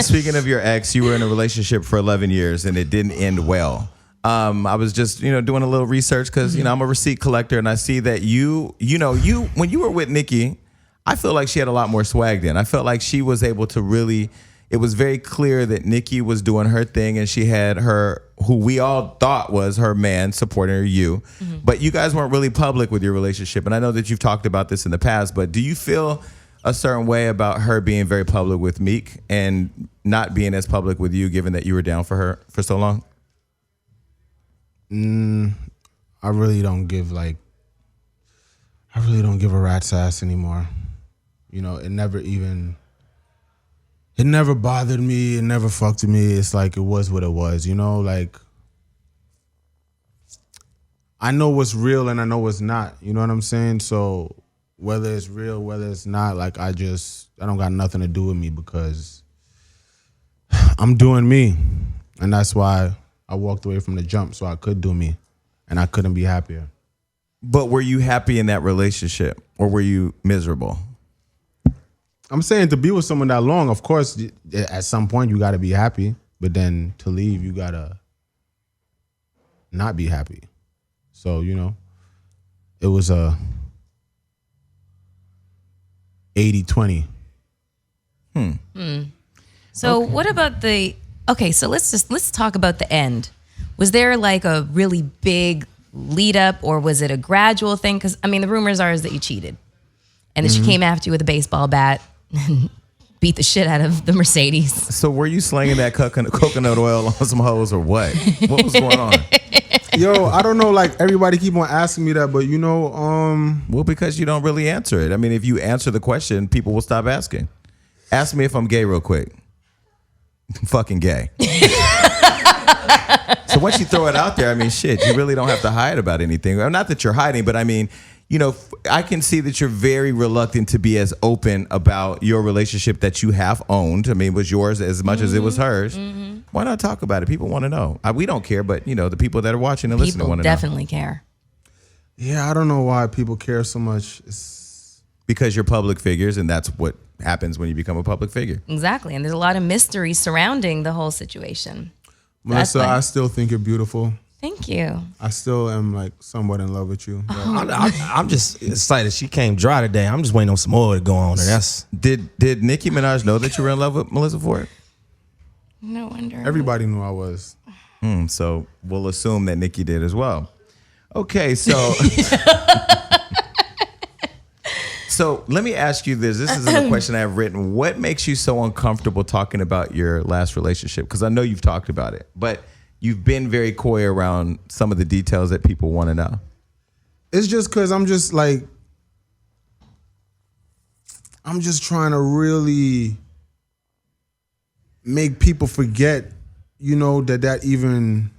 speaking of your ex, you were in a relationship for 11 years and it didn't end well. I was just doing a little research because I'm a receipt collector and I see that you when you were with Nicki, I feel like she had a lot more swag then. I felt like she was able to really. It was very clear that Nicki was doing her thing and she had her, who we all thought was her man, supporting her, you. Mm-hmm. But you guys weren't really public with your relationship. And I know that you've talked about this in the past, but do you feel a certain way about her being very public with Meek and not being as public with you, given that you were down for her for so long? I really don't give a rat's ass anymore. It never bothered me. It never fucked with me. It's like it was what it was, like I know what's real and I know what's not. You know what I'm saying? So whether it's real, whether it's not, like I don't got nothing to do with me because I'm doing me. And that's why I walked away from the jump so I could do me. And I couldn't be happier. But were you happy in that relationship or were you miserable? I'm saying to be with someone that long, of course, at some point you got to be happy. But then to leave, you got to not be happy. So, it was a 80-20. So what about so let's talk about the end. Was there like a really big lead up or was it a gradual thing? Because the rumors are is that you cheated. And then she came after you with a baseball bat and beat the shit out of the Mercedes. So were you slinging that coconut oil on some hoes or what? What was going on? Yo, I don't know, like everybody keep on asking me that, but Well, because you don't really answer it. If you answer the question, people will stop asking. Ask me if I'm gay real quick. I'm fucking gay. So once you throw it out there, shit, you really don't have to hide about anything. Not that you're hiding, but I can see that you're very reluctant to be as open about your relationship that you have owned. It was yours as much as it was hers. Mm-hmm. Why not talk about it? People want to know. We don't care, but the people that are watching and listening want to know. People definitely care. Yeah, I don't know why people care so much. Because you're public figures, and that's what happens when you become a public figure. Exactly, and there's a lot of mystery surrounding the whole situation. Melyssa, I still think you're beautiful. Thank you. I still am like somewhat in love with you. I'm just excited she came dry today. I'm just waiting on some oil to go on her. Did Nicki Minaj know that you were in love with Melyssa Ford? No wonder. Everybody knew I was. So we'll assume that Nicki did as well. Okay, so so let me ask you this. This is a question I have written. What makes you so uncomfortable talking about your last relationship? Because I know you've talked about it, but you've been very coy around some of the details that people want to know. It's just because I'm just trying to really make people forget, that even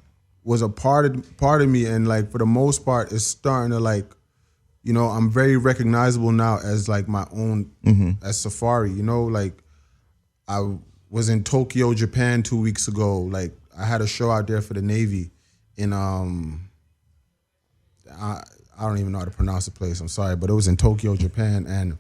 was a part of me, and like for the most part, it's starting to like, you know, I'm very recognizable now as like my own as Safaree. You know, like I was in Tokyo, Japan 2 weeks ago. Like I had a show out there for the Navy in I don't even know how to pronounce the place. I'm sorry, but it was in Tokyo, Japan, and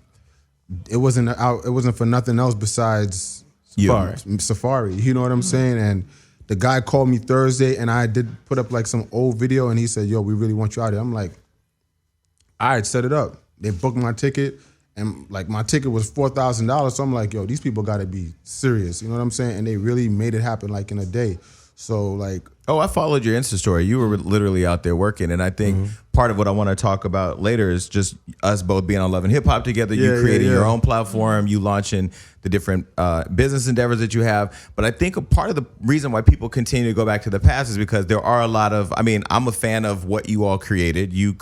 it wasn't for nothing else besides Safaree. You know what I'm saying? And the guy called me Thursday, and I did put up like some old video, and he said, "Yo, we really want you out there." I'm like, "All right, set it up." They booked my ticket, and like my ticket was $4,000. So I'm like, "Yo, these people got to be serious." You know what I'm saying? And they really made it happen like in a day. So like, oh, I followed your Insta story. You were literally out there working, and I think part of what I want to talk about later is just us both being on Love and Hip Hop together. You creating your own platform, you launching the different business endeavors that you have. But I think a part of the reason why people continue to go back to the past is because there are a lot of. I mean, I'm a fan of what you all created. You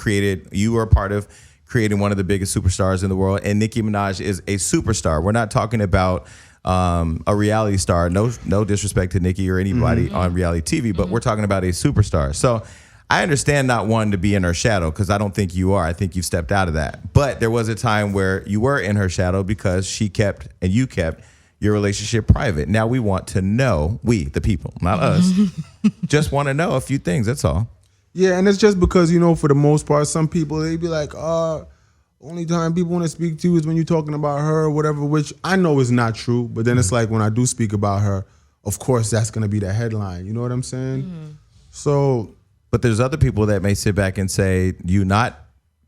were a part of creating one of the biggest superstars in the world, and Nicki Minaj is a superstar. We're not talking about a reality star. No disrespect to Nicki or anybody on reality TV, but we're talking about a superstar. So I understand not wanting to be in her shadow, because I don't think you are. I think you've stepped out of that. But there was a time where you were in her shadow because she kept and you kept your relationship private. Now we want to know, we, the people, not us, just want to know a few things. That's all. Yeah, and it's just because, you know, for the most part, some people, they be like, only time people want to speak to you is when you're talking about her or whatever, which I know is not true. But then it's like when I do speak about her, of course, that's going to be the headline. You know what I'm saying? So, but there's other people that may sit back and say you not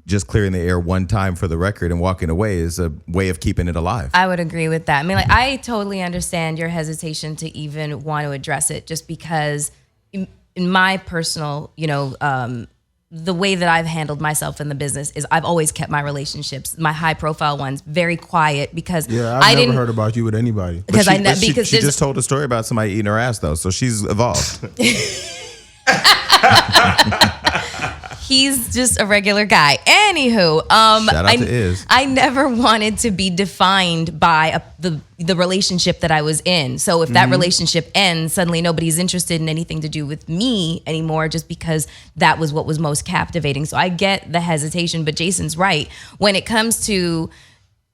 just clearing the air one time for the record and walking away is a way of keeping it alive. I would agree with that. I mean, like, I totally understand your hesitation to even want to address it, just because in my personal, you know, the way that I've handled myself in the business is I've always kept my relationships, my high profile ones, very quiet, because I've never heard about you with anybody. Because she just told a story about somebody eating her ass though, so she's evolved. He's just a regular guy. Anywho, shout out to Iz. I never wanted to be defined by the relationship that I was in. So if that relationship ends, suddenly nobody's interested in anything to do with me anymore, just because that was what was most captivating. So I get the hesitation, but Jason's right. When it comes to,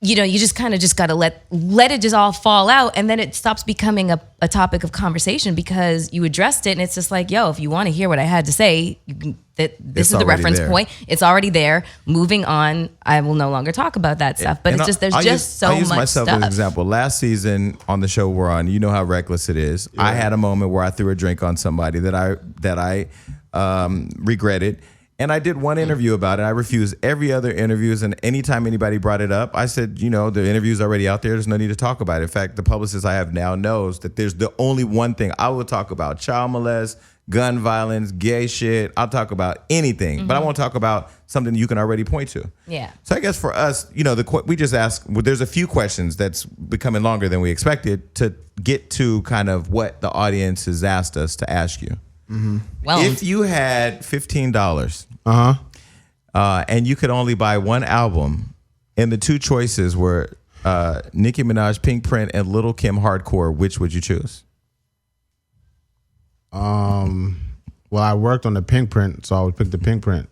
you know, you just kind of just got to let it just all fall out, and then it stops becoming a topic of conversation because you addressed it, and it's just like, yo, if you want to hear what I had to say, you can, this is the reference point. It's already there. Moving on, I will no longer talk about that stuff. But it's just there's just so much stuff. I'll use myself as an example. Last season on the show we're on, you know how reckless it is. Yeah. I had a moment where I threw a drink on somebody that I regretted. And I did one interview about it. I refused every other interviews, and anytime anybody brought it up, I said, you know, the interview's already out there. There's no need to talk about it. In fact, the publicist I have now knows that there's the only one thing I will talk about: child molest, gun violence, gay shit. I'll talk about anything, but I won't talk about something you can already point to. Yeah. So I guess for us, you know, we just ask. Well, there's a few questions that's becoming longer than we expected to get to kind of what the audience has asked us to ask you. Well, if you had $15, and you could only buy one album, and the two choices were Nicki Minaj, Pink Print, and Lil' Kim Hardcore, which would you choose? Well, I worked on the Pink Print, so I would pick the Pink Print.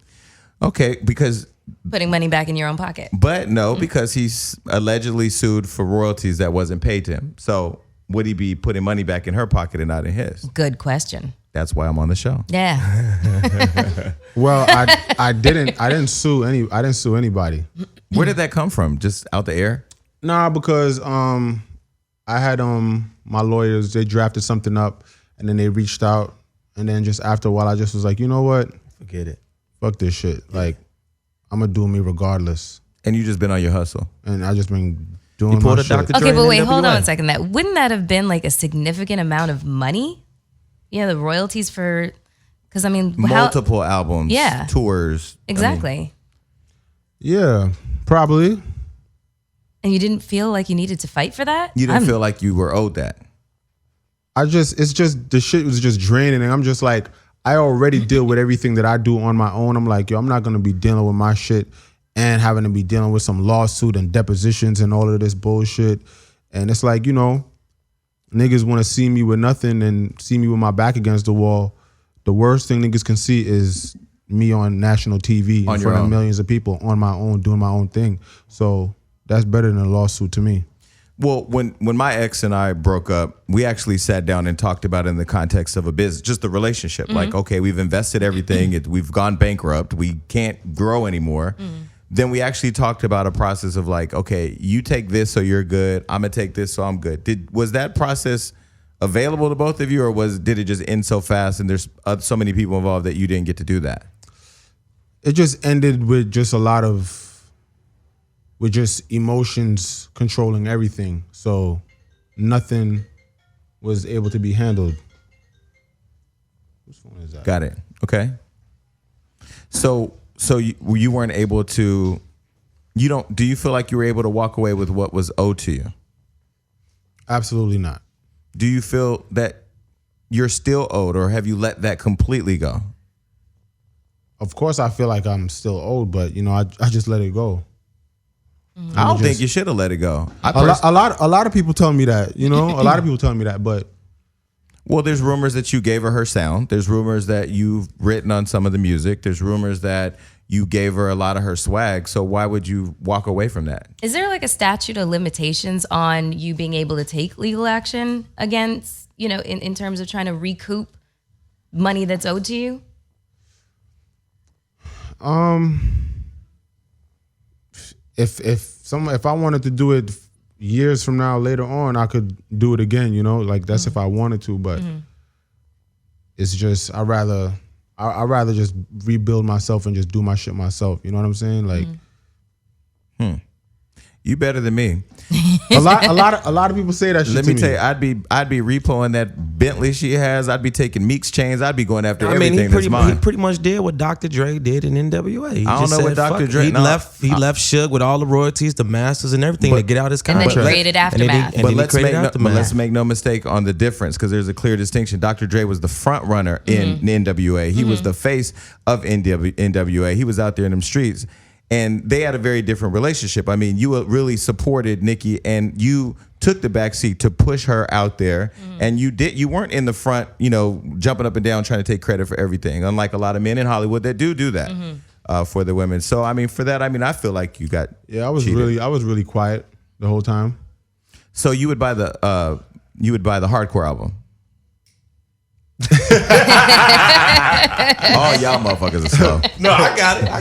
Okay, because putting money back in your own pocket. But no, because he's allegedly sued for royalties that wasn't paid to him. So would he be putting money back in her pocket and not in his? Good question. That's why I'm on the show. Yeah. Well, I didn't sue anybody. Where did that come from? Just out the air? Nah, because I had my lawyers, they drafted something up, and then they reached out, and then just after a while I just was like, you know what? Forget it. Fuck this shit. Like, I'm gonna do me regardless. And you just been on your hustle. And I just been doing you pulled my a Dr. shit. Okay, but wait, NWA. hold on a second. Wouldn't that have been like a significant amount of money? Yeah, the royalties for, because I mean, multiple albums, yeah, tours. Exactly. I mean, yeah, probably. And you didn't feel like you needed to fight for that? You didn't feel like you were owed that? It's just, the shit was just draining, and I'm just like, I already deal with everything that I do on my own. I'm like, yo, I'm not gonna be dealing with my shit and having to be dealing with some lawsuit and depositions and all of this bullshit. And it's like, you know, niggas want to see me with nothing and see me with my back against the wall. the worst thing niggas can see is me on national TV in front of millions of people on my own, doing my own thing. So that's better than a lawsuit to me. Well, when my ex and I broke up, we actually sat down and talked about it in the context of a business, just the relationship. Like, okay, we've invested everything. We've gone bankrupt. We can't grow anymore. Then we actually talked about a process of like, okay, you take this so you're good. I'm going to take this so I'm good. Was that process available to both of you, or did it just end so fast and there's so many people involved that you didn't get to do that? It just ended with just emotions controlling everything. So nothing was able to be handled. Whose phone is that? Got it. Okay. So you weren't able to, do you feel like you were able to walk away with what was owed to you? Absolutely not. Do you feel that you're still owed, or have you let that completely go? Of course I feel like I'm still owed, but I just let it go. I don't think you should have let it go. A lot of people tell me that, a lot of people tell me that, but. Well, there's rumors that you gave her sound. There's rumors that you've written on some of the music. There's rumors that you gave her a lot of her swag. So why would you walk away from that? Is there like a statute of limitations on you being able to take legal action against, in terms of trying to recoup money that's owed to you? If I wanted to do it years from now, later on, I could do it again, like that's if I wanted to, but it's just, I'd rather just rebuild myself and just do my shit myself. You know what I'm saying? Like, You better than me. a lot of people say that shit. Let me tell you, I'd be repoing that Bentley she has. I'd be taking Meek's chains. I'd be going after everything that's mine. He pretty much did what Dr. Dre did in NWA. I don't know what Dr. Dre. He left Suge with all the royalties, the masters, and everything to get out his contract. And then he created Aftermath. But let's make no mistake on the difference, because there's a clear distinction. Dr. Dre was the front runner in NWA. He was the face of NWA. He was out there in them streets. And they had a very different relationship. I mean, you really supported Nicki, and you took the backseat to push her out there. And you weren't in the front, jumping up and down trying to take credit for everything. Unlike a lot of men in Hollywood that do that for the women. So I mean, for that, I feel like you got I was cheated. really quiet the whole time. So you would buy the hardcore album. All y'all motherfuckers are slow. No, I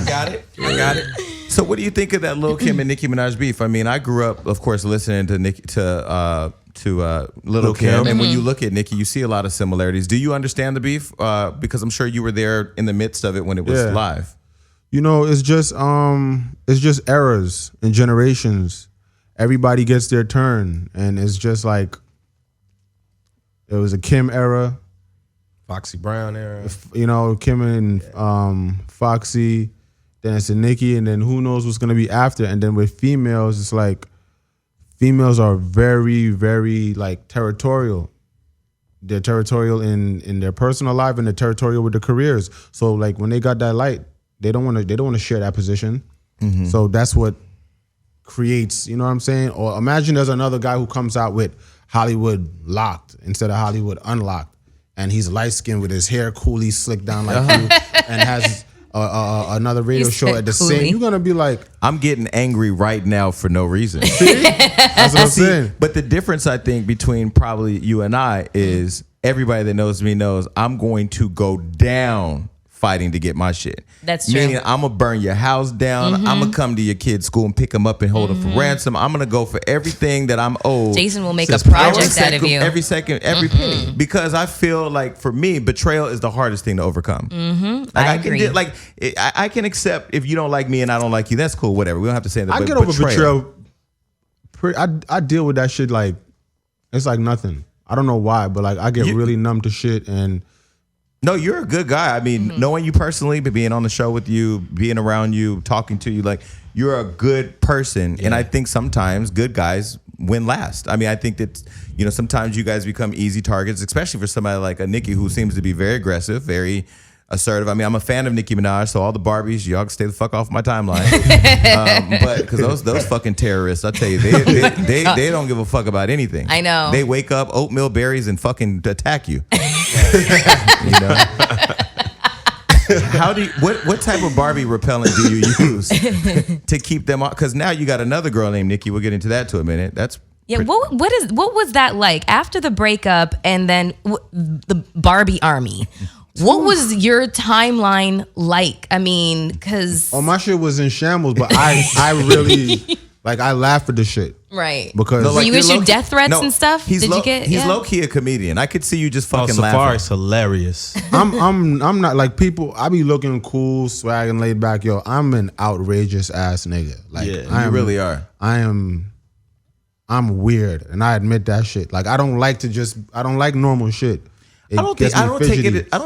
got it. So what do you think of that Lil Kim and Nicki Minaj beef? I mean, I grew up, of course, listening to Lil Kim, and when you look at Nicki, you see a lot of similarities. Do you understand the beef? Because I'm sure you were there in the midst of it when it was live. It's just eras and generations. Everybody gets their turn, and it's just like it was a Kim era. Foxy Brown era. Kim and Foxy, then it's a Nicki, and then who knows what's going to be after. And then with females, it's like females are very, very like territorial. They're territorial in their personal life, and they're territorial with their careers. So like when they got that light, they don't want to share that position. So that's what creates, you know what I'm saying? Or imagine there's another guy who comes out with Hollywood Locked instead of Hollywood Unlocked. And he's light skinned with his hair coolly slicked down like you, and has another radio show at the same. You're gonna be like, I'm getting angry right now for no reason. That's what I'm saying. But the difference, I think, between probably you and I is everybody that knows me knows I'm going to go down fighting to get my shit. That's true. Meaning I'm gonna burn your house down. I'm gonna come to your kid's school and pick them up and hold them for ransom. I'm gonna go for everything that I'm owed. Jason will make a project out of you. Every second, every penny. Because I feel like for me, betrayal is the hardest thing to overcome. I agree. I can accept if you don't like me and I don't like you. That's cool. Whatever. We don't have to say that. I get over betrayal. I deal with that shit like it's like nothing. I don't know why, but like I get really numb to shit. And no, you're a good guy. I mean, knowing you personally, but being on the show with you, being around you, talking to you, like you're a good person. And I think sometimes good guys win last. I mean, I think that, sometimes you guys become easy targets, especially for somebody like a Nicki who seems to be very aggressive, very assertive. I mean, I'm a fan of Nicki Minaj, so all the Barbies, y'all can stay the fuck off my timeline. But because those fucking terrorists, I tell you, they don't give a fuck about anything. I know. They wake up, oatmeal berries, and fucking attack you. You know. How do you, what type of Barbie repellent do you use to keep them off? Because now you got another girl named Nicki. We'll get into that to a minute. That's Yeah, what was that like after the breakup and then the Barbie army? What was your timeline like? I mean, because my shit was in shambles, but I really like I laughed at the shit. Right. Because so you you're issued low-key- death threats no, and stuff? He's Did you get? He's yeah? low key a comedian. I could see you just Oh, fucking laughing. Safaree's hilarious. I'm not like people. I be looking cool, swagging, laid back. Yo, I'm an outrageous ass nigga. Like Yeah, You really are. I'm weird, and I admit that shit. Like I don't like normal shit. I don't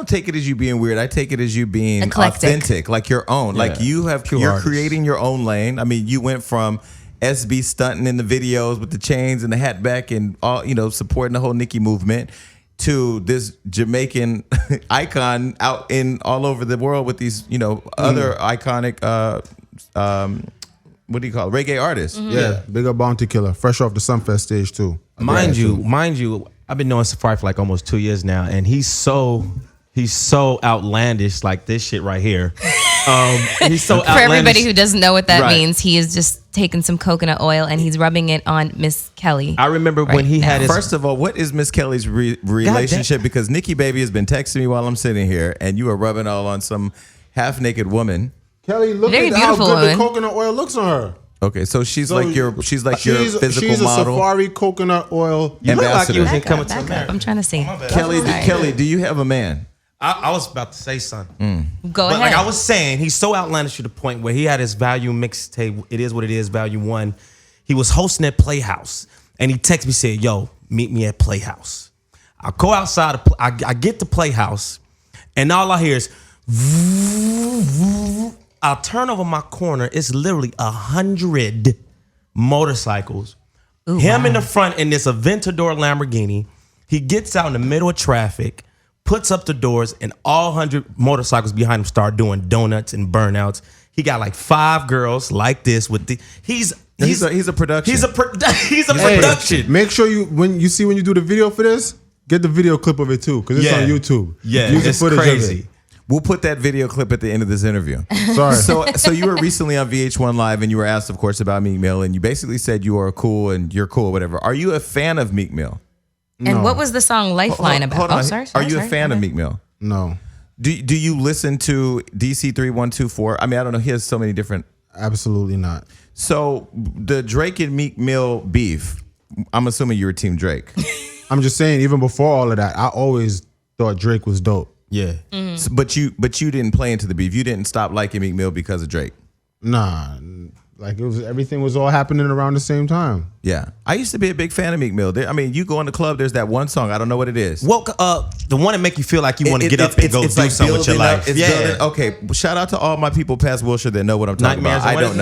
take it as you being weird. I take it as you being Eclectic. authentic, like your own. Like you're artist. creating your own lane. I mean, you went from SB stunting in the videos with the chains and the hat back and all, supporting the whole Nicki movement, to this Jamaican icon out in all over the world with these, other iconic what do you call it? Reggae artists. Mm-hmm. Yeah, big up Bounty Killer, fresh off the Sunfest stage too. Mind you, I've been knowing Safaree for like almost 2 years now, and he's so outlandish, like this shit right here. He's so outlandish. For everybody who doesn't know what that Right. means, he is just taking some coconut oil and he's rubbing it on Miss Kelly. I remember when right he now. had his First of all, what is Miss Kelly's relationship? Because Nicki Baby has been texting me while I'm sitting here, and you are rubbing all on some half naked woman. Kelly, look Very at how beautiful good woman. the coconut oil looks on her. Okay, so she's like your physical she's a model. Safaree coconut oil. you look like you was in Back Coming up, to back up. America. I'm trying to see. Kelly, do you have a man? I was about to say something. Go But ahead. like I was saying, he's so outlandish to the point where he had his value mixtape. It is what it is. Value 1. He was hosting at Playhouse, and he texted me, said, "Yo, meet me at Playhouse." I go outside. I get to Playhouse, and all I hear is. I turn over my corner. It's literally 100 motorcycles. Ooh, Him wow. in the front in this Aventador Lamborghini. He gets out in the middle of traffic, puts up the doors, and all 100 motorcycles behind him start doing donuts and burnouts. He got like 5 girls like this with the. He's a production. He's a production. Make sure when you do the video for this, get the video clip of it too, because it's on YouTube. Yeah, Use the it's footage of crazy. it. We'll put that video clip at the end of this interview. Sorry. So you were recently on VH1 Live, and you were asked, of course, about Meek Mill, and you basically said you are cool and you're cool, whatever. Are you a fan of Meek Mill? and what was the song Lifeline about? Hold on. Oh, sorry. Are you a fan of Okay. Meek Mill? No, Do you listen to DC 3124? I mean, I don't know. He has so many different. absolutely not. So the Drake and Meek Mill beef. I'm assuming you were Team Drake. I'm just saying, even before all of that, I always thought Drake was dope. Yeah. But you didn't play into the beef. You didn't stop liking Meek Mill because of Drake. Nah, like everything was all happening around the same time. Yeah, I used to be a big fan of Meek Mill. I mean, you go in the club. There's that one song. I don't know what it is. Well, the one that make you feel like you want to get up and go do like something with your building up. life. It's building- okay, shout out to all my people past Wilshire that know what I'm talking Nightmares about. I and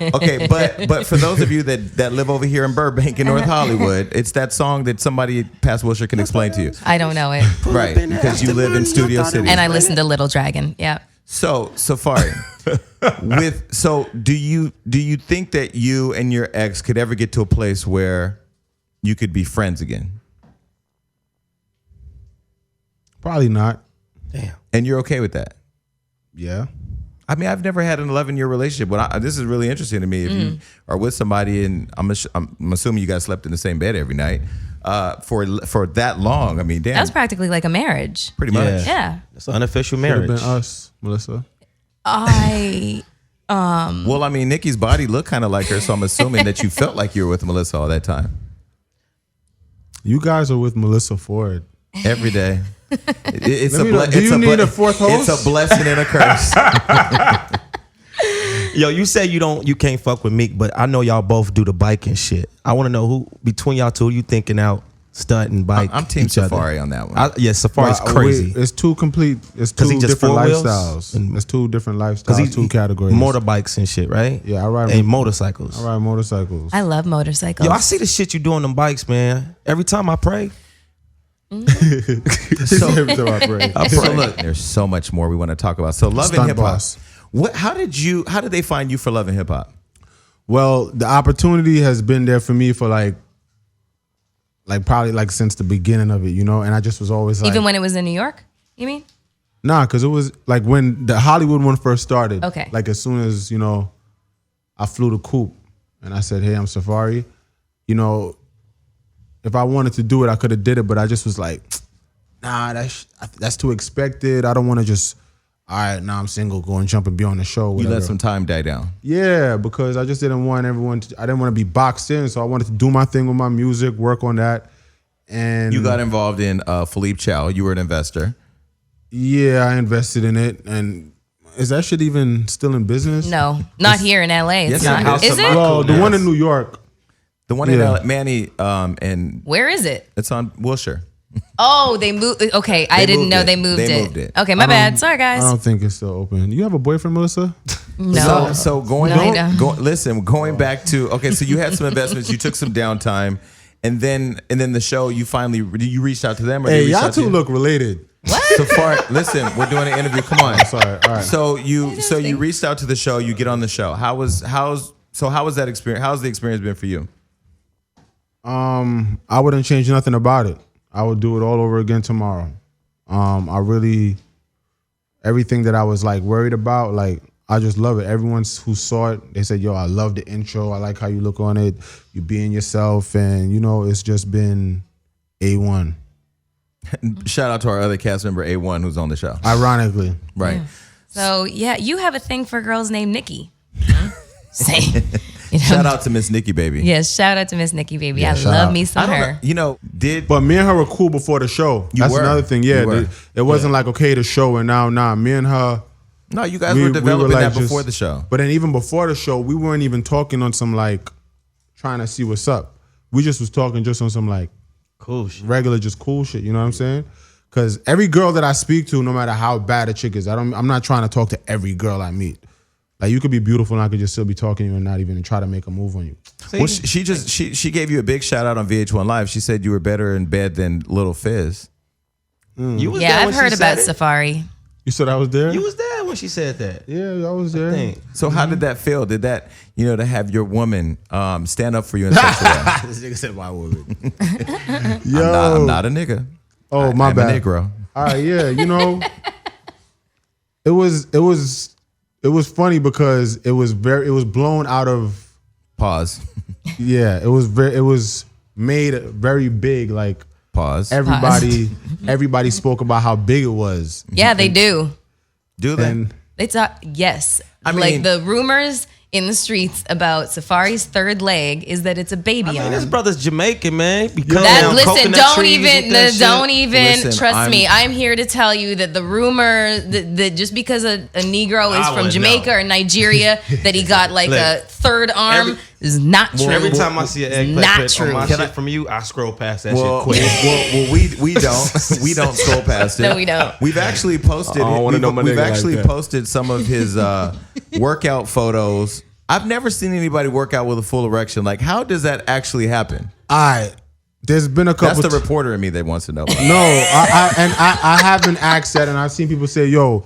don't know. Okay, but for those of you that live over here in Burbank in North Hollywood, it's that song that somebody past Wilshire can explain to you, I don't know it. right? Because you live in Studio City. And I listened to Little Dragon. Yeah. So Safaree, do you think that you and your ex could ever get to a place where you could be friends again? Probably not. Damn. And you're okay with that? Yeah. I mean, I've never had an 11-year relationship. But this is really interesting to me. If you are with somebody, and I'm assuming you guys slept in the same bed every night for that long. I mean, damn, That was practically like a marriage. pretty much. Yeah. It's an unofficial Could have marriage. been us, Melissa. Well, I mean, Nikki's body looked kind of like her, so I'm assuming that you felt like you were with Melyssa all that time, You guys are with Melyssa Ford. every day. It's Let me know. Do you need a fourth host? It's a blessing and a curse. Yo, you say you can't fuck with Meek, but I know y'all both do the biking shit. I want to know who between y'all two you thinking out stunt and bike. I'm Team each other? Safaree on that one. Yeah, Safaree's crazy. It's two complete. It's 'Cause he two just different 4 wheels? lifestyles. It's two different Because lifestyles. he's Two categories. motorbikes and shit, right? Yeah, I ride. And motorcycles. I ride motorcycles. I love motorcycles. Yo, I see the shit you do on them bikes, man. Every time I pray. Every time I pray. So look, there's so much more we want to talk about. So Love and Stunt Hip Hop. Boss. How did they find you for Love and Hip Hop? Well, the opportunity has been there for me for like like probably like since the beginning of it, you know. And I just was always like, Even when it was in New York, you mean? nah, because it was like when the Hollywood one first started. Okay. Like as soon as, you know, I flew the coop and I said, hey, I'm Safaree. You know, if I wanted to do it, I could have did it, but I just was like, nah, that's too expected. I don't want to just, all right, now I'm single, go and jump and be on the show. You Whatever. let some time die down. Yeah, because I just didn't want I didn't want to be boxed in. So I wanted to do my thing with my music, work on that. And You got involved in Philippe Chow. You were an investor. yeah, I invested in it. And is that shit even still in business? No, not here in LA. It's Yes, not. it is. Is it? Well, the one in New York. The one Yeah. in Manny, and Where is it? it's on Wilshire. Oh, they moved. Okay, I didn't moved know it. they moved They it. moved it. Okay, my bad. Sorry, I guys. don't think it's still open. You have a boyfriend, Melissa? No. So going, No, I don't. listen, going back to, okay, so you had some investments, you took some downtime, and then the show, you reached out to them, or Hey, they reached y'all out to two you? look related. So far, listen, we're doing an interview. Come on. Sorry. All right. So you reached out to the show, you get on the show. How was that experience? How's the experience been for you? I wouldn't change nothing about it. I would do it all over again tomorrow. Everything that I was like worried about, like I just love it. Everyone who saw it, they said, yo, I love the intro. I like how you look on it. You being yourself. And, you know, it's just been A1. Shout out to our other cast member, A1, who's on the show. Ironically. Right. So yeah, you have a thing for girls named Nicki. Say, you know, Shout out to Miss Nicki, baby. Yes, shout out to Miss Nicki, baby. I shout love out. me some her. But me and her were cool before the show. That's were. another thing. You Yeah. were. It wasn't like, okay, the show and now, me and her. No, you guys were developing that before the show. But then even before the show, we weren't even talking on some like trying to see what's up. We just was talking just on some like Cool shit. regular, just cool shit. You know what I'm saying? Because every girl that I speak to, no matter how bad a chick is, I'm not trying to talk to every girl I meet. Like you could be beautiful and I could just still be talking to you and not even try to make a move on you. Well, she gave you a big shout out on VH1 Live. She said you were better in bed than Little Fizz. You was Yeah, there I've when heard she about said it? Safaree. You said I was there? You was there when she said that. Yeah, I was there. Think. So how did that feel? Did that, to have your woman stand up for you in such a way? This nigga said my woman. Yo. I'm not a nigga. Oh, my I'm bad. a Negro. All right, yeah, it was funny because it was blown out of, Pause. yeah, it was made very big. Like Pause. everybody spoke about how big it was. Yeah, they do. Do they? And They talk. Yes, I mean- like the rumors in the streets about Safaree's third leg is that it's a baby Man, arm. this brother's Jamaican, man. He be cutting That, down listen, coconut don't trees even, with that don't shit. even Listen, trust me. I'm here to tell you that the rumor that just because a Negro is I from wouldn't Jamaica know. or Nigeria that he got like a Look, third arm is not true. Every time I see an egg Not plate on true. my Can shit I- from you, I scroll past that Well, shit quick. we don't scroll past it. No, we don't. We've actually posted. I don't wanna know my We've nigga like actually that. posted some of his workout photos. I've never seen anybody work out with a full erection. Like, how does that actually happen? there's been a couple. That's the reporter in me that wants to know. No, I haven't asked that, and I've seen people say, "Yo,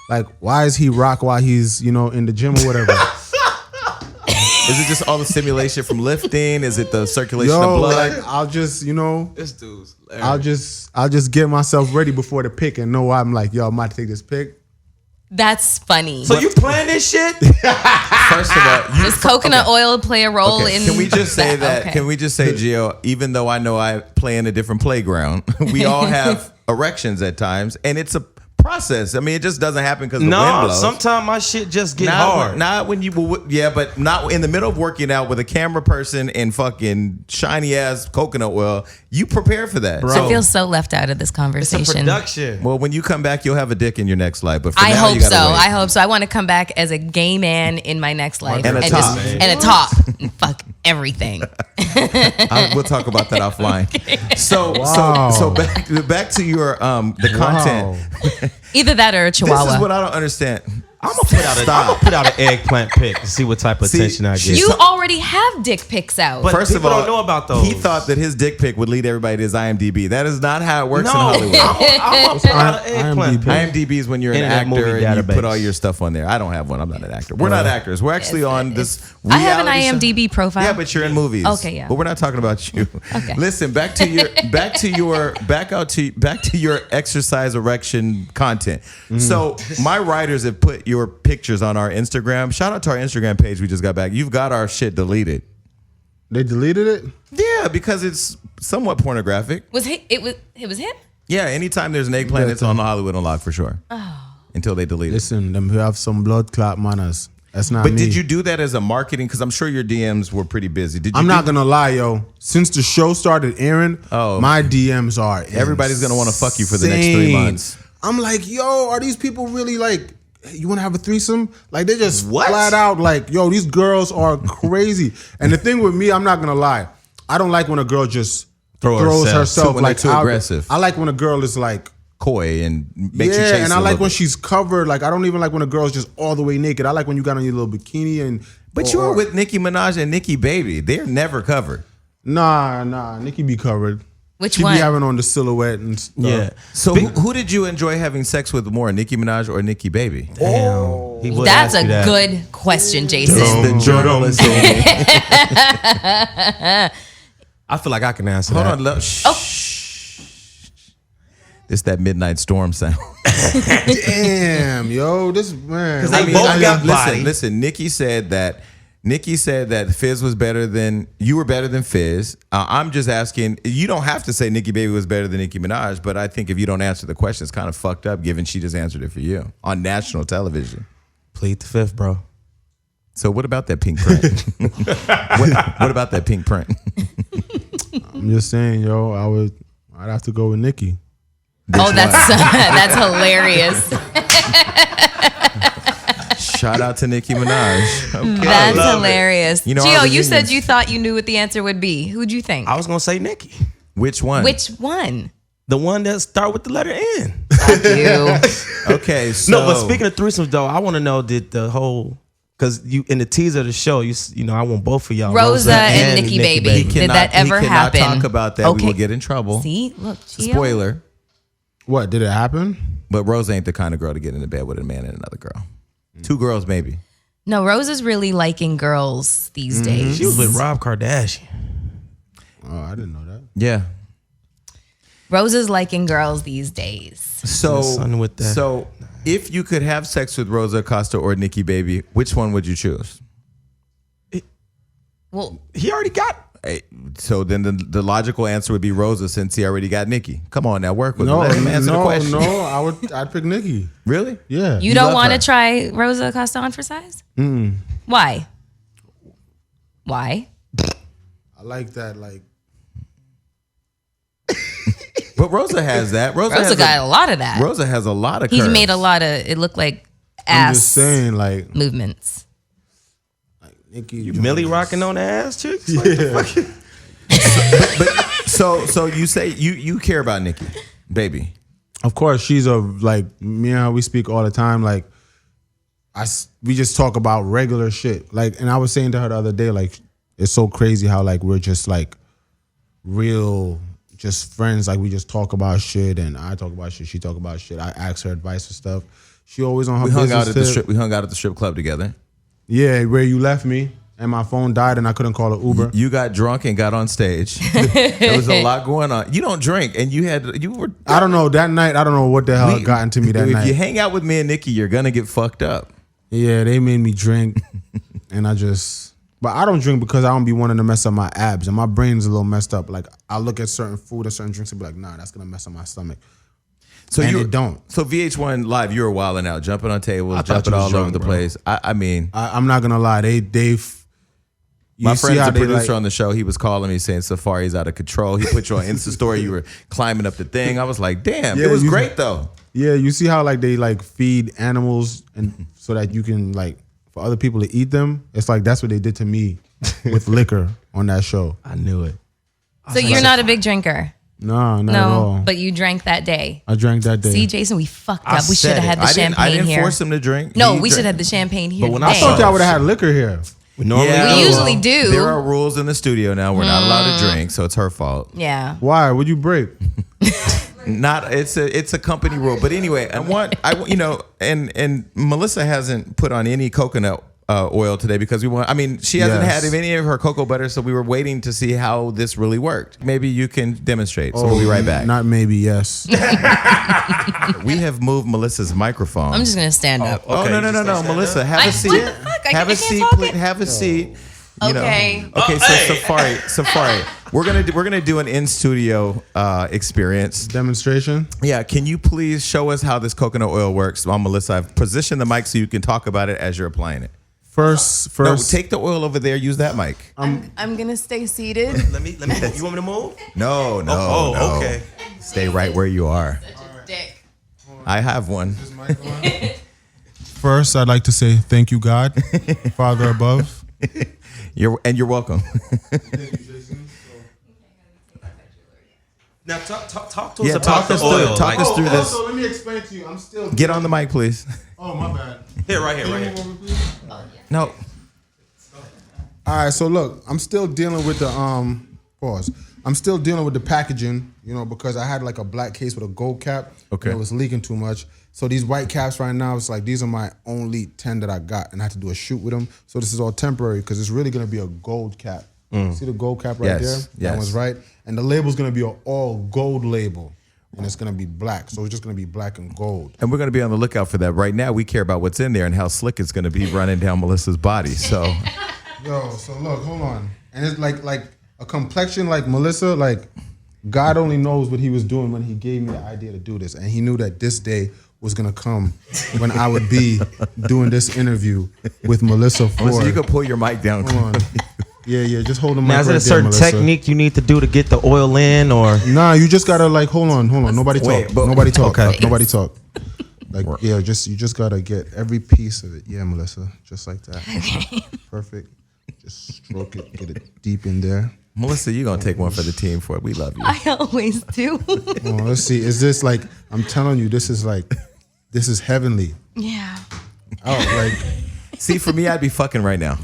like, why is he rock while he's in the gym or whatever?" Is it just all the stimulation from lifting? Is it the circulation Yo, of blood? like, I'll just This dude's hilarious. I'll just get myself ready before the pick and know why I'm like, yo, I might take this pick. That's funny. So you playing this shit? First of all, Does coconut oil play a role in? Can we just say that? Okay. Can we just say, Gio? Even though I know I play in a different playground, we all have erections at times, and it's a process. I mean, it just doesn't happen because the wind No, blows. sometimes my shit just get hard. Not when you, yeah, but not in the middle of working out with a camera person and fucking shiny ass coconut oil. You prepare for that. I feel so left out of this It's a conversation. production. Well, when you come back, you'll have a dick in your next life. But for I now, hope you so. gotta wait. I hope so. I want to come back as a gay man in my next life And a top. and a top. And fuck everything. We'll talk about that offline. So, Wow. so back to your the content. Either that or a This chihuahua. is what I don't understand. I'm gonna put out an eggplant pic to see what type of attention I get. You already have dick pics out. But First of people all, don't know about those. He thought that his dick pic would lead everybody to his IMDb. That is not how it works in Hollywood. I'm gonna put out an eggplant pic. IMDb is when you're an Internet movie actor and you database. put all your stuff on there. I don't have one. I'm not an actor. We're not actors. We're actually on this. I have an reality IMDb profile. Yeah, but you're in movies. Okay, yeah. But we're not talking about you. Okay. Listen, back to your exercise erection content. So my writers have put your pictures on our Instagram. Shout out to our Instagram page. We just got back. You've got our shit deleted. They deleted it? Yeah, because it's somewhat pornographic. It was him? Yeah, anytime there's an eggplant, it's on the Hollywood Unlocked for sure. Oh. Until they delete it. Listen, them who have some blood clot manners. That's not But me. did you do that as a marketing? Because I'm sure your DMs were pretty busy. Did you? I'm not gonna lie, yo. Since the show started airing, my DMs are Everybody's gonna want to fuck you for the next 3 months. I'm like, yo, are these people really like? Hey, you want to have a threesome? Like they just What? flat out like, yo, these girls are crazy. And the thing with me, I'm not gonna lie, I don't like when a girl just throws herself when like they're too out. aggressive. I like when a girl is like. Coy and makes you Yeah, chase and a I like little when bit. she's covered. Like I don't even like when a girl's just all the way naked. I like when you got on your little bikini and. But you were with Nicki Minaj and Nicki Baby. They're never covered. Nah, Nicki be covered. Which She one? be having on the silhouette and stuff. Yeah. So who did you enjoy having sex with more, Nicki Minaj or Nicki Baby? Damn. He would That's ask a you that. good question, Jason. The journalist. I feel like I can answer Hold that. on. It's that midnight storm sound. Damn, yo, this man. 'Cause they both got body. Listen. Nicki said that Fizz was better than you were better than Fizz. I'm just asking. You don't have to say Nicki Baby was better than Nicki Minaj, but I think if you don't answer the question, it's kind of fucked up. Given she just answered it for you on national television. Plead the fifth, bro. So what about that pink print? what about that pink print? I'm just saying, yo, I'd have to go with Nicki. Oh, that's hilarious. Shout out to Nicki Minaj. Okay. That's hilarious. You know, Gio, our you said reunions- you thought you knew what the answer would be. Who'd you think? I was gonna say Nicki, Which one? Which one? the one that start with the letter N. You. Okay, so No, but speaking of threesomes, though, I want to know did the whole because you in the teaser of the show, you know, I want both of y'all, Rosa and Nicki Baby. Did that ever he cannot happen? talk about that. We will get in trouble. See, look, Gio. Spoiler. What, did it happen? But Rose ain't the kind of girl to get into bed with a man and another girl. 2 girls, maybe. No, Rose is really liking girls these days. She was with Rob Kardashian. Oh, I didn't know that. Yeah. Rose is liking girls these days. So, Something with that. so if you could have sex with Rosa Acosta or Nicki Baby, which one would you choose? Well, He already got. Hey, so then the logical answer would be Rosa since he already got Nicki. Come on now, work with him. No, Let him answer the question. I'd pick Nicki. Really? Yeah. you don't love want to her. try Rosa Acosta on for size? Why? Why? I like that, like. But Rosa has that. Rosa Rosa has got a lot of that. Rosa has a lot of He's curves. made a lot of, it looked like I'm ass just saying, like movements. Nicki. Millie rocking on the ass chicks. But so you say you care about Nicki, baby. Of course, she's like me and her. We speak all the time. Like we just talk about regular shit. Like, and I was saying to her the other day, like it's so crazy how like we're just like real, just friends. Like we just talk about shit, and I talk about shit. She talk about shit. I ask her advice and stuff. She always on her. We hung out business at the tip. strip. We hung out at the strip club together. Yeah, where you left me, and my phone died, and I couldn't call an Uber. You got drunk and got on stage. There was a lot going on. You don't drink, and you were. I don't know that night. I don't know what the hell got into me that if night. you hang out with me and Nicki, you're gonna get fucked up. Yeah, they made me drink, and but I don't drink because I don't be wanting to mess up my abs, and my brain's a little messed up. Like I look at certain food or certain drinks and be like, nah, that's gonna mess up my stomach. So And you it don't. So VH1 Live, you were wilding out, jumping on tables, I thought jumping you was all drunk, over the bro. place. I mean, I'm not gonna lie, they've. my friend's a producer like, on the show. He was calling me saying Safaree's out of control. He put you on Insta story. You were climbing up the thing. I was like, damn, Yeah, it was you- great though. Yeah, you see how like they like feed animals and so that you can like for other people to eat them. It's like that's what they did to me with liquor on that show. I knew it. So you're not a big drinker? Nah, not at all. but you drank that day. I drank that day. See, Jason, we fucked up. We should said have had it. the champagne I didn't here. force him to drink. No, He we should drank. have the champagne here. But when I today. saw I thought y'all would have had liquor here. We normally Yeah, We do. usually do. There are rules in the studio now. We're not allowed to drink, so it's her fault. Yeah. Why? Would you break? Not it's a company rule. But anyway, and Melyssa hasn't put on any coconut oil today because she hasn't Yes. had any of her cocoa butter, so we were waiting to see how this really worked. Maybe you can demonstrate. So we'll be right back. Not maybe, yes. We have moved Melyssa's microphone. I'm just gonna stand up. Oh, Okay, no, you no, no, just no, gonna stand Melissa, up? have a seat. What the fuck? Have I a can't seat, talk please. it. Have a seat. You know. Okay. Okay. So Safaree, we're gonna do an in studio experience. Demonstration. Yeah. Can you please show us how this coconut oil works? Well, Melyssa, I've positioned the mic so you can talk about it as you're applying it. First. No, take the oil over there. Use that mic. I'm gonna stay seated. Let me. You want me to move? No. Oh, okay. Stay right where you are. Dick. I have one. First, I'd like to say thank you, God, Father above. You're welcome. Now talk to us Yeah, about talk the us through oil. it. Talk us through this. Also, let me explain to you. I'm still. Get on the mic, please. Oh, my bad. Here, right here. No. All right, so look, I'm still dealing with the pause. I'm still dealing with the packaging, because I had like a black case with a gold cap. Okay. And it was leaking too much. So these white caps right now, it's like these are my only 10 that I got, and I had to do a shoot with them. So this is all temporary because it's really gonna be a gold cap. See the gold cap right Yes, there? yes. That one's right. And the label's gonna be an all gold label, and it's gonna be black. So it's just gonna be black and gold. And we're going to be on the lookout for that. Right now, we care about what's in there and how slick it's going to be running down Melyssa's body. So, Yo, so look, hold on. And it's like a complexion like Melyssa, like God only knows what he was doing when he gave me the idea to do this. And he knew that this day was gonna come when I would be doing this interview with Melyssa Ford. Melissa, you can pull your mic down. Hold on. Yeah, just hold the mic Now, is right it a certain there, Melyssa. technique you need to do to get the oil in, or? Nah, you just gotta hold on. Nobody talk. Wait, but- Nobody talk. Okay. Nobody talk. You just gotta get every piece of it. Yeah, Melyssa, just like that. Okay. Perfect. Just stroke it, get it deep in there. Melissa, you're going to take one for the team for it. We love you. I always do. Oh, let's see. Is this like? I'm telling you, this is heavenly. Yeah. Oh, See, for me, I'd be fucking right now.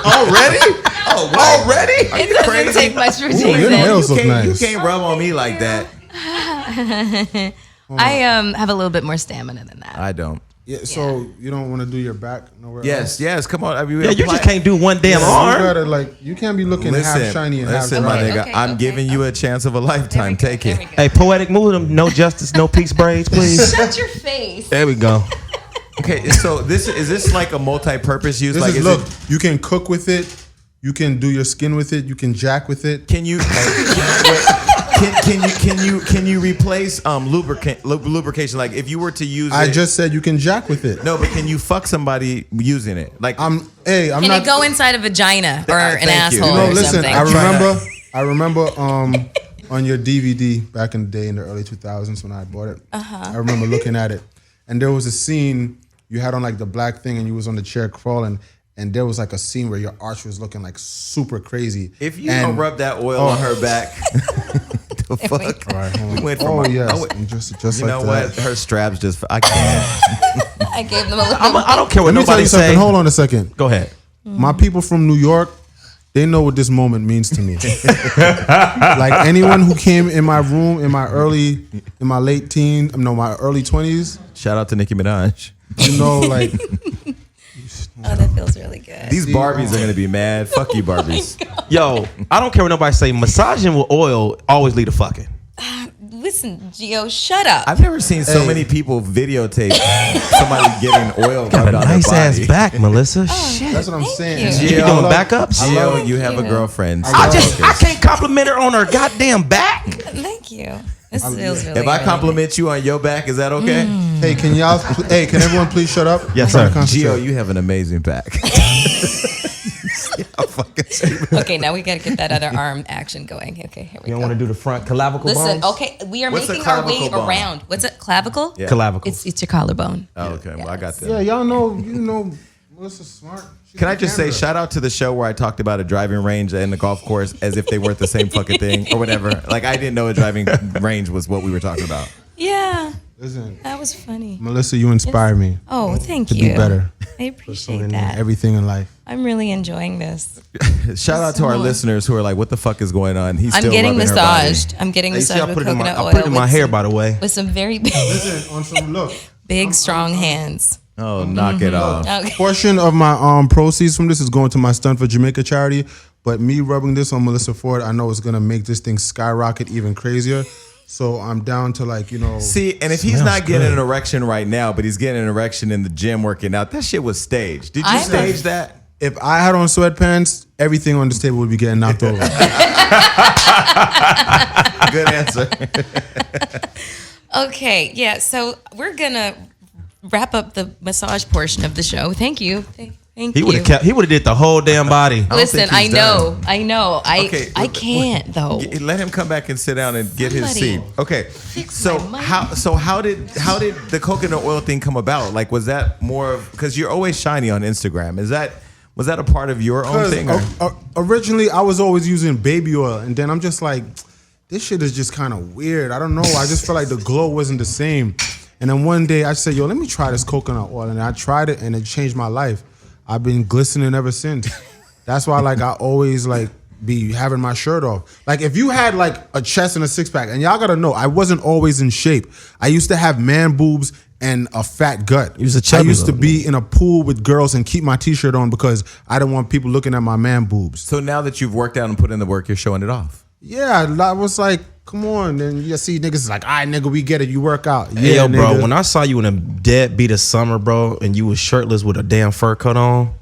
Already? Already? It doesn't take much for your Jason. nails look You nice. can't rub on me like that. I have a little bit more stamina than that. I don't. Yeah. So you don't want to do your back nowhere else? Yes. Come on. Yeah, you just can't do one damn You arm. gotta you can't be looking half shiny and half Listen, my dry. nigga. Okay, I'm okay, giving you a chance of a lifetime. Take There we it. go. Hey, poetic movement, no justice, no peace braids, please. Shut your face. There we go. Okay, so is this like a multi-purpose use? This Like, is look. You can cook with it. You can do your skin with it. You can jack with it. Can you can you replace lubrication? Like if you were to use I it, just said you can jack with it. no, but can you fuck somebody using it? Like I'm Can not. it go inside a vagina or an Thank you. asshole No, or listen. something? I remember on your DVD back in the day in the early 2000s when I bought it. I remember looking at it, and there was a scene you had on like the black thing, and you was on the chair crawling, and there was like a scene where your arch was looking like super crazy. if you don't rub that oil on her back, the fuck. All right, hold on. We went from Oh a- yes, I went- and just You like know that. what? Her straps just I can't. I gave them a little. I don't care what Let me tell nobody you something. say. Hold on a second. Go ahead. My people from New York, they know what this moment means to me. Like anyone who came in my room in my early 20s, Shout out to Nicki Minaj. like Oh, that feels really good. These Barbies are gonna be mad. Fuck you, Barbies. Yo, I don't care what nobody say. Massaging with oil always lead to fucking. Listen, Gio, shut up. I've never seen so many people videotape somebody getting oil rubbed on Nice their ass body. back, Melissa. Shit. that's what I'm saying. you. You doing backups? Gio, you have a girlfriend. I can't compliment her on her goddamn back. Thank you. This feels really If I good. compliment you on your back, is that okay? Hey, can everyone please shut up? Yes, I'm trying sir. to concentrate. Gio, you have an amazing back. Okay, now we got to get that other arm action going. Okay, here we You don't go. want to do the front clavicle Listen, bones? okay, we are What's a making our way clavicle bone? around. What's it? Clavicle? Yeah. Clavicle. It's your collarbone. Oh, okay, well I got that. Yeah, y'all know, Melissa's smart. Can I just say, shout out to the show where I talked about a driving range and the golf course as if they weren't the same fucking thing or whatever. Like, I didn't know a driving range was what we were talking about. Yeah. Listen, That was funny. Melissa, you inspire me Oh, thank to you. do better. I appreciate that. Everything in life. I'm really enjoying this. Shout out to our listeners who are like, what the fuck is going on? He's I'm still getting rubbing her body. massaged. I'm getting You see, massaged I with put it in my, coconut I oil. put it in my with hair, some- by the way. With some very big, Listen, on some look. big strong hands. Oh, knock it off. Okay. Portion of my proceeds from this is going to my Stunt for Jamaica charity. But me rubbing this on Melyssa Ford, I know it's gonna make this thing skyrocket even crazier. So I'm down to like, See, and if he's not getting an erection right now, but he's getting an erection in the gym working out, that shit was staged. Did you stage that? If I had on sweatpants, everything on this table would be getting knocked over. Good answer. Okay, yeah. So we're gonna wrap up the massage portion of the show. Thank you. Thank He would you. have kept. He would have did the whole damn body. Listen, think I he's know. done. I know. Okay, I can't though. Let him come back and sit down and get his Somebody seat. Okay. So my mic. how did the coconut oil thing come about? Like, was that more of because you're always shiny on Instagram? Was that a part of your own thing? Or? Originally, I was always using baby oil, and then I'm just like, this shit is just kind of weird. I don't know. I just felt like the glow wasn't the same. And then one day I said, yo, let me try this coconut oil, and I tried it, and it changed my life. I've been glistening ever since. That's why like I always like be having my shirt off. Like if you had like a chest and a six pack, and y'all gotta know, I wasn't always in shape. I used to have man boobs and a fat gut. You was a I chubby used to little be in a pool with girls and keep my t-shirt on because I didn't want people looking at my man boobs. So now that you've worked out and put in the work, you're showing it off. Yeah, I was like, come on. Then you see niggas like, all right, nigga, we get it. You work out. Hey, Yeah, yo, bro. nigga. When I saw you in a deadbeat of summer, bro, and you was shirtless with a damn fur coat on,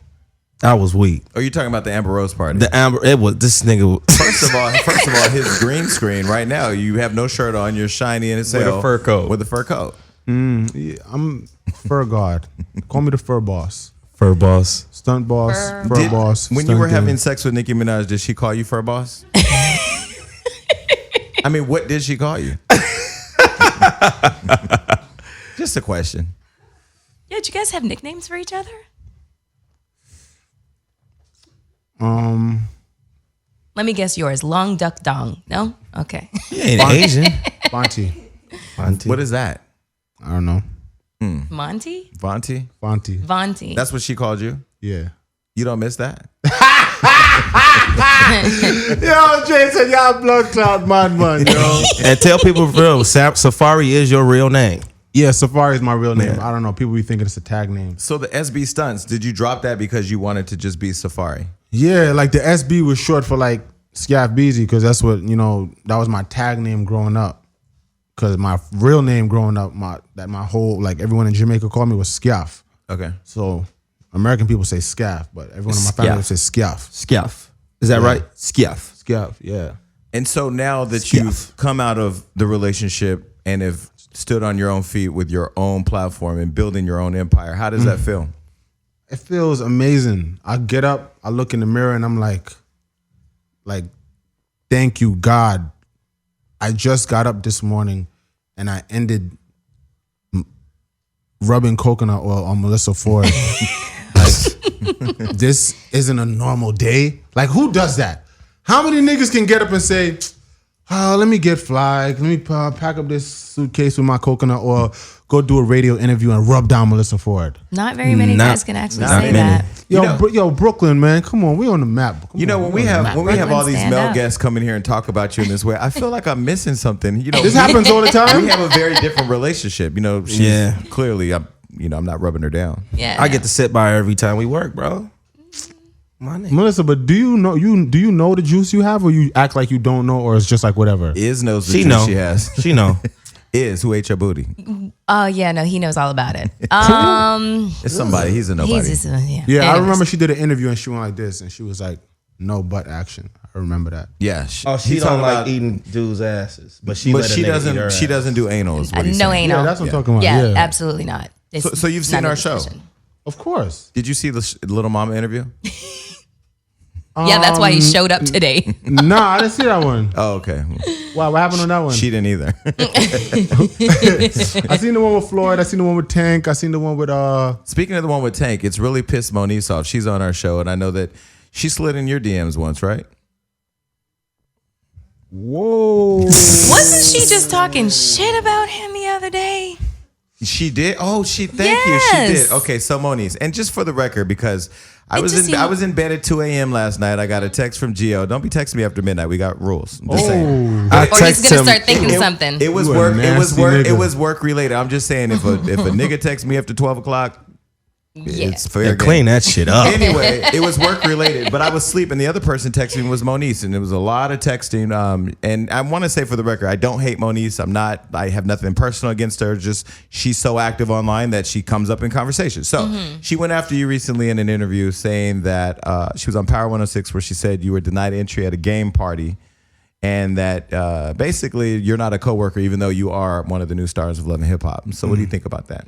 I was weak. Are you talking about the Amber Rose party? The amber, it was this nigga First of all, his green screen right now. You have no shirt on. You're shiny and it's With a fur coat. With a fur coat. Yeah, I'm fur god. Call me the fur boss. fur boss. Stunt boss, fur Did- boss. When you stunt were having king. sex with Nicki Minaj, did she call you fur boss? I mean, what did she call you? Just a question. Yeah, did you guys have nicknames for each other? Let me guess yours. Long Duck Dong. No? Okay. You ain't Asian. Fonty. What is that? I don't know. Monty? Vonti? Fonty. Vonti. That's what she called you? Yeah. You don't miss that? Yo, Jason, y'all blood clot madman, yo. And tell people for real, Safaree is your real name. Yeah, Safaree is my real name. Yeah. I don't know. People be thinking it's a tag name. So the SB Stunts, did you drop that because you wanted to just be Safaree? Yeah, like the SB was short for like Scaff Beezy because that's what, that was my tag name growing up. Because my real name growing up, my whole, like everyone in Jamaica called me was Scaff. Okay. So American people say Scaff, but everyone in my family would say Scaff. Skiff. Is that right? Skiff. Scaff, yeah. And so now that Scaff. you've come out of the relationship and have stood on your own feet with your own platform and building your own empire, how does that feel? It feels amazing. I get up, I look in the mirror, and I'm like, thank you, God. I just got up this morning, and I ended rubbing coconut oil on Melyssa Ford. Like, this isn't a normal day. Like, who does that? How many niggas can get up and say, oh, let me get fly. Let me pack up this suitcase with my coconut oil, go do a radio interview and rub down Melyssa Ford. Not very many Not- guys can actually not say many. that. Yo, Brooklyn, man, come on, we on the map. Come on, When we have all Brooklyn, these stand male up. guests coming here and talk about you in this way, I feel like I'm missing something. this happens all the time. We have a very different relationship. She's Yeah. clearly, I'm not rubbing her down. Yeah. I get to sit by her every time we work, bro. My name. Melissa, but do you know the juice you have, or you act like you don't know, or it's just like whatever? Iz knows the She juice know. she has. She know. Iz, who ate your booty? Oh, yeah, no, he knows all about it. It's somebody. He's a nobody. He's just, yeah. Yeah, I Anyways. remember she did an interview and she went like this, and she was like, "No butt action." I remember that. Yeah. Oh, she he's don't talking like about- eating dudes' asses, but she But let a she nigga eat her doesn't. She ass. doesn't do anal. Is what he's No saying. anal. Yeah, that's what I'm talking about. Yeah, Yeah, absolutely not. It's So you've seen not a our show? discussion. Of course. Did you see the Little Mama interview? Yeah, that's why he showed up today. Nah, I didn't see that one. Oh, okay. Wow, what happened on that one? She didn't either. I seen the one with Floyd. I seen the one with Tank. I seen the one with Speaking of the one with Tank, it's really pissed Moniece off. She's on our show, and I know that she slid in your DMs once, right? Whoa. Wasn't she just talking shit about him the other day? She did. Oh, thank you. She did. Okay, so Moniece, and just for the record, because I was in bed at 2 a.m. last night. I got a text from Gio. Don't be texting me after midnight. We got rules. I'm just saying. I Or he's text gonna him. start thinking something. It was You a work. It was nasty work. It nigga. was work related. I'm just saying, if a nigga texts me after 12 o'clock, it's fair Yeah, game. clean that shit up. Anyway, it was work related, but I was sleeping. The other person texting was Moniece, and it was a lot of texting. And I want to say for the record, I don't hate Moniece. I have nothing personal against her. Just she's so active online that she comes up in conversation. So she went after you recently in an interview saying that she was on Power 106 where she said you were denied entry at a game party. And that basically you're not a coworker, even though you are one of the new stars of Love and Hip Hop. So what do you think about that?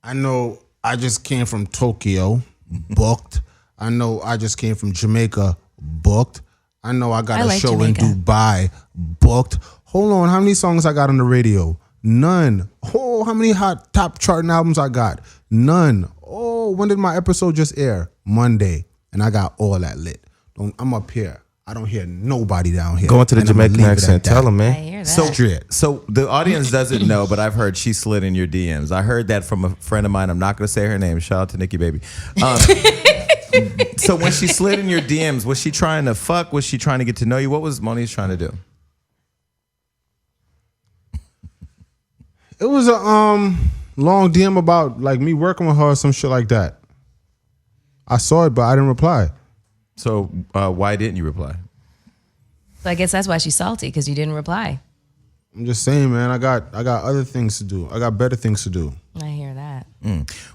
I know I just came from Tokyo, booked. I know I just came from Jamaica, booked. I know I got a like show Jamaica. in Dubai, booked. Hold on, how many songs I got on the radio? None. Oh, how many hot top charting albums I got? None. Oh, when did my episode just air? Monday. And I got all that lit. I'm up here. I don't hear nobody down here. Going to the And I'ma Jamaican leave it at accent. that. Tell him, I man. hear that. Straight. So the audience doesn't know, but I've heard she slid in your DMs. I heard that from a friend of mine. I'm not going to say her name. Shout out to Nicki, baby. So when she slid in your DMs, was she trying to fuck? Was she trying to get to know you? What was Moniece trying to do? It was a long DM about like me working with her or some shit like that. I saw it, but I didn't reply. So why didn't you reply? So I guess that's why she's salty, because you didn't reply. I'm just saying, man. I got other things to do. I got better things to do. I hear that.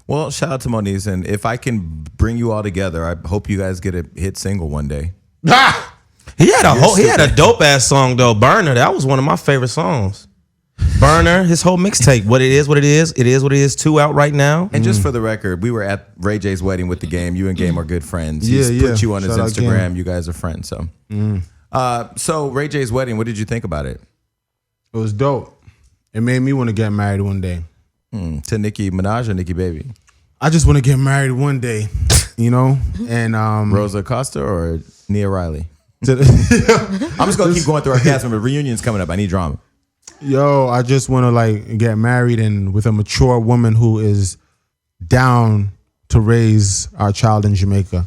Well, shout out to Moniece, and if I can bring you all together, I hope you guys get a hit single one day. Ah! He had a dope ass song though. Burner. That was one of my favorite songs. Burner, his whole mixtape. What it is, what it is. It is what it is. 2 out right now. And just for the record, we were at Ray J's wedding with the Game. You and Game are good friends. He's Yeah, put you on his Shout out Instagram. Game. You guys are friends. So, so Ray J's wedding. What did you think about it? It was dope. It made me want to get married one day. To Nicki Minaj or Nicki Baby? I just want to get married one day, you know? And Rosa Acosta or Nia Riley? to the- I'm just gonna keep going through our cast member reunions coming up. I need drama. yo, I just want to like get married and with a mature woman who is down to raise our child in Jamaica.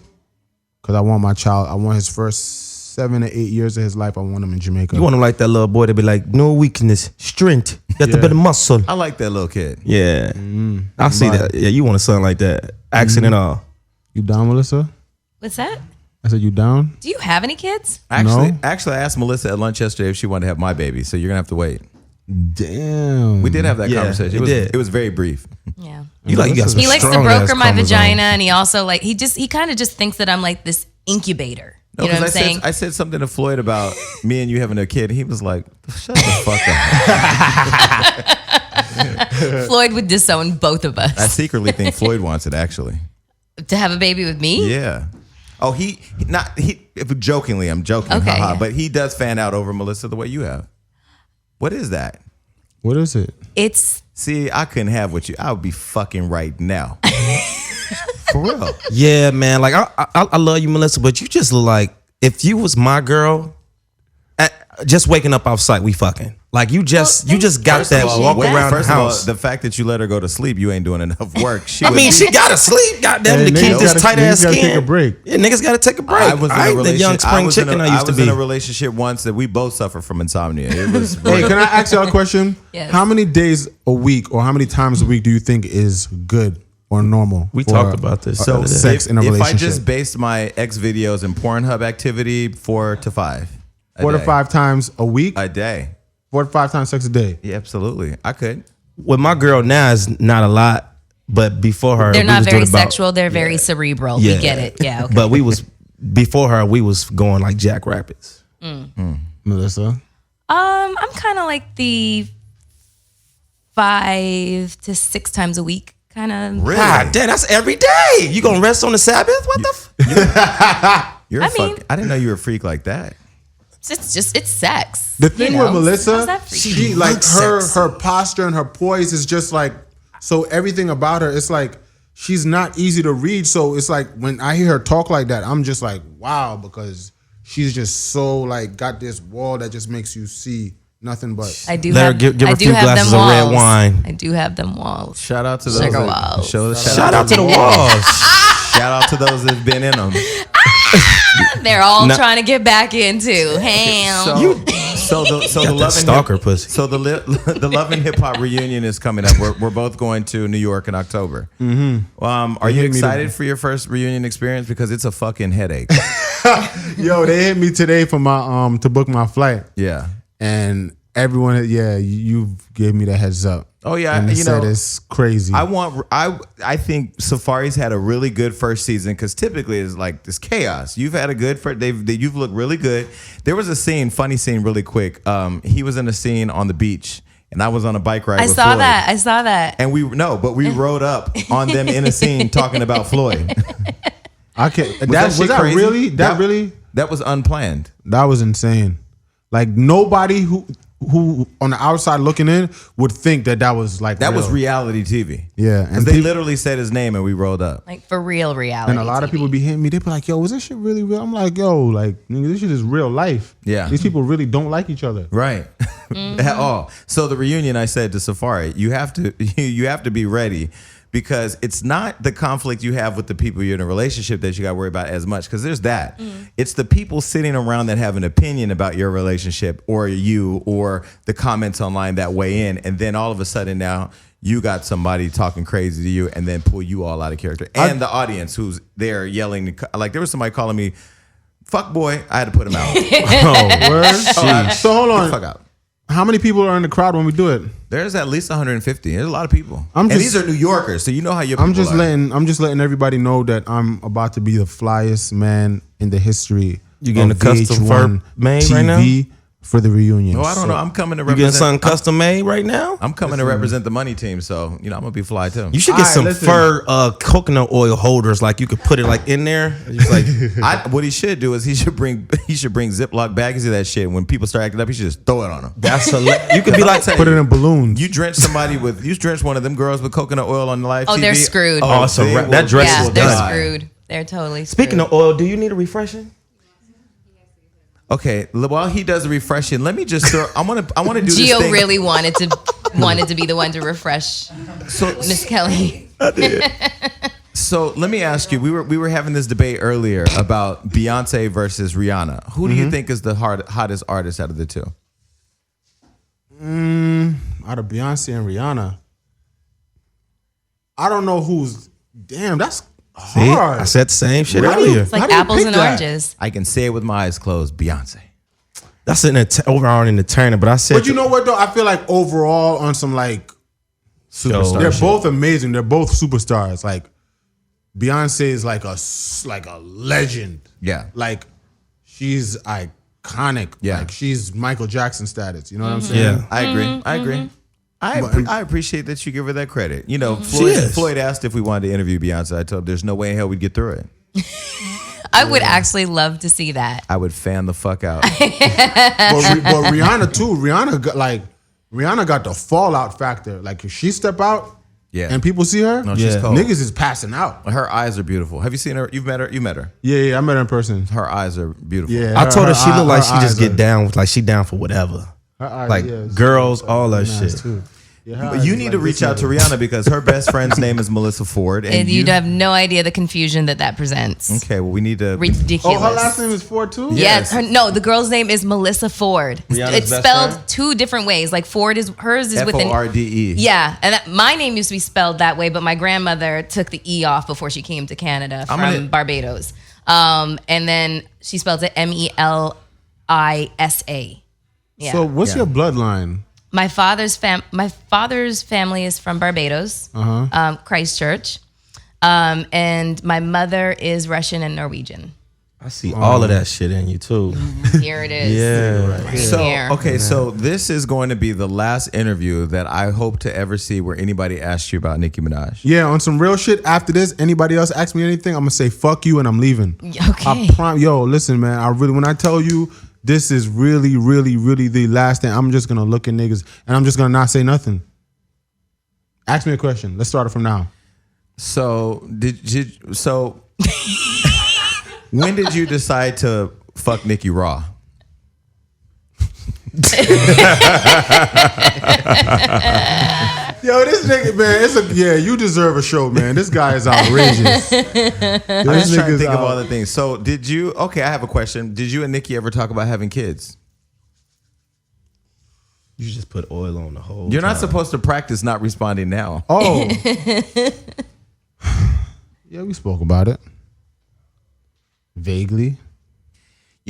Cause I want his first 7 to 8 years of his life. I want him in Jamaica. You want him like that little boy to be like, no weakness, strength. You got the Yeah. better muscle. I like that little kid. Yeah. I see that. Yeah, you want a son like that. Accent and all. You down, Melissa? What's that? I said, you down? Do you have any kids? Actually, No. I asked Melyssa at lunch yesterday if she wanted to have my baby. So you're gonna have to wait. Damn. We did have that Yeah, conversation. we did. It was very brief. Yeah. You got some He likes to strong-ass broker my chromosomes. vagina, and he also like he kind of just thinks that I'm like this incubator. You know what I'm saying? I said something to Floyd about me and you having a kid. He was like, "Shut the fuck up." Floyd would disown both of I us secretly think Floyd wants it. Actually, to have a baby with me. yeah. Oh, jokingly, I'm joking, Okay, haha, yeah. but he does fan out over Melyssa the way you have. What is that? What is it? It's See, I couldn't have what you. I would be fucking right now. For real. Yeah, man. Like I love you, Melyssa, but you just look like if you was my girl, just waking up off sight, we fucking. Like you just got first that of all, walk wait, around the First of all, house. the fact that you let her go to sleep, you ain't doing enough work. I mean, she gotta sleep. Goddamn, Hey, to keep niggas this gotta- tight ass niggas gotta skin. take a break. Yeah, niggas gotta take a break. I was in a ain't the relationship. young spring chicken I used to was be. in a relationship once that we both suffer from insomnia. It was Hey, can I ask y'all a question? Yes. How many days a week or how many times a week do you think is good or normal? We for talked about this. a- the other day. sex in a if relationship. I just based my X videos and Pornhub activity 4 to 5. 4 to 5 times a week, a day. 4 to 5 times sex a day. Yeah, absolutely. I could. With my girl now is not a lot, but before her, they're we not was very doing about- sexual. They're very cerebral. Yeah. We get it. Yeah. Okay. But we was before her, we was going like jackrabbits. Melissa, I'm kind of like the 5 to 6 times a week kind of. Really? God damn, that's every day. You gonna rest on the Sabbath? What the? I didn't know you were a freak like that. It's sex. The thing with Melyssa, she she like her posture and her poise is just like, so everything about her, it's like she's not easy to read. So it's like when I hear her talk like that, I'm just like, wow, because she's just so like got this wall that just makes you see nothing but. I do have give her a few glasses of red wine. I do have them walls. Shout out to those. Sugar walls. Shout out to the walls. Shout out to those that've been in them. They're all trying to get back into. Ham. So the Love stalker pussy. So the Love and Hip Hop reunion is coming up. We're both going to New York in October. Mm-hmm. Are you excited for your first reunion experience? Because it's a fucking headache. Yo, they hit me today for my to book my flight. Yeah. And everyone, you gave me the heads up. Oh yeah, and said it's crazy. I think Safaree's had a really good first season because typically it's like this chaos. You've had a good first. You've looked really good. There was a funny scene, really quick. He was in a scene on the beach, and I was on a bike ride. I saw that. And we rode up on them in a scene talking about Floyd. Okay, that was unplanned. That was insane. Like nobody who on the outside looking in would think that was like that was reality TV. Yeah, and they literally said his name and we rolled up like for real reality. And a lot of people be hitting me. They be like, "Yo, was this shit really real?" I'm like, "Yo, like nigga, this shit is real life." Yeah, these people really don't like each other, right? At all. So the reunion, I said to Safaree, you have to be ready. Because it's not the conflict you have with the people you're in a relationship that you got to worry about as much. Because there's that. It's the people sitting around that have an opinion about your relationship or you or the comments online that weigh in. And then all of a sudden now you got somebody talking crazy to you and then pull you all out of character. And the audience who's there yelling. Like there was somebody calling me, fuck boy. I had to put him out. Oh, word? So hold on. Fuck out. How many people are in the crowd when we do it? There's at least 150. There's a lot of people. And these are New Yorkers, so you know how your people are. I'm just letting everybody know that I'm about to be the flyest man in the history. You getting a custom fur made right now? For the reunion. Oh, I don't know. I'm coming to represent. You getting something custom made right now? I'm coming to represent the money team, so I'm gonna be fly too. You should get some fur coconut oil holders, like you could put it like in there. Like what he should do is he should bring Ziploc baggies of that shit. When people start acting up, he should just throw it on them. That's you could be like put it in balloons. You drench one of them girls with coconut oil on the live TV. Oh, they're screwed. Oh, so that dress is they're done. screwed. They're totally screwed. Speaking of oil, do you need a refreshing? Okay, while he does the refreshing, let me just throw. I want to do. Gio this thing. really wanted to be the one to refresh Miss Kelly. I did. So let me ask you. We were having this debate earlier about Beyonce versus Rihanna. Who do you think is the hottest artist out of the two? Out of Beyonce and Rihanna, I don't know who's. Damn, that's. See, hard. I said the same shit earlier. It's like apples and oranges. I can say it with my eyes closed. Beyonce. That's an overall entertainer, but I said. But you know what though? I feel like overall on some like superstars, they're both amazing. They're both superstars. Like Beyonce is like a legend. Yeah. Like she's iconic. Yeah. Like she's Michael Jackson status. You know what I'm saying? Yeah. I agree. I agree. I appreciate that you give her that credit. You know, Floyd asked if we wanted to interview Beyonce. I told him there's no way in hell we'd get through it. I would actually love to see that. I would fan the fuck out. But Rihanna too. Rihanna got the fallout factor. Like if she step out, and people see her, she's cold. Niggas is passing out. Her eyes are beautiful. Have you seen her? You've met her. You met her. Yeah, I met her in person. Her eyes are beautiful. Yeah, I told her she looked like she just get down with, like she down for whatever. Like girls, all that shit. Too. Yeah, but you need to reach out to Rihanna because her best friend's name is Melyssa Ford. And you have no idea the confusion that presents. Okay, well, we need to... Ridiculous. Oh, her last name is Ford too? Yes. The girl's name is Melyssa Ford. Rihanna's it's best spelled friend? Two different ways. Like Ford hers is with an... F-O-R-D-E. Yeah, and my name used to be spelled that way, but my grandmother took the E off before she came to Canada from Barbados. And then she spelled it Melissa. Yeah. So what's your bloodline? My father's family is from Barbados, Christchurch, and my mother is Russian and Norwegian. I see all of that shit in you too. Here it is. Yeah. So Here. okay, so this is going to be the last interview that I hope to ever see where anybody asks you about Nicki Minaj. Yeah, on some real shit. After this, anybody else asks me anything, I'm gonna say fuck you and I'm leaving. Okay. Yo, listen, man. When I tell you this is really, really, really the last thing, I'm just gonna look at niggas and I'm just gonna not say nothing. Ask me a question. Let's start it from now. So when did you decide to fuck Nicki raw? Yo, this nigga, man, you deserve a show, man. This guy is outrageous. I'm just trying to think of all the things. So I have a question. Did you and Nicki ever talk about having kids? You just put oil on the whole. You're not supposed to practice not responding now. Oh. Yeah, we spoke about it. Vaguely.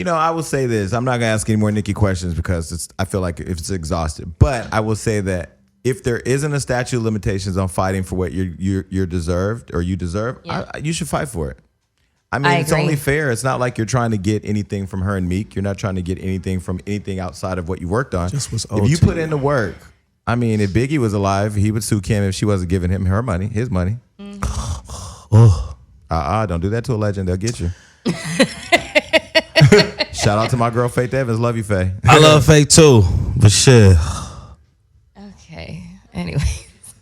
I will say this. I'm not going to ask any more Nicki questions because I feel like it's exhausted. But I will say that if there isn't a statute of limitations on fighting for what you're deserved or you deserve, you should fight for it. I mean, it's only fair. It's not like you're trying to get anything from her and Meek. You're not trying to get anything from anything outside of what you worked on. If you put in the work, I mean, if Biggie was alive, he would sue Kim if she wasn't giving him his money. Don't do that to a legend. They'll get you. Shout out to my girl Faith Evans. Love you, Faye. I love Faith too, but shit. Okay. Anyway.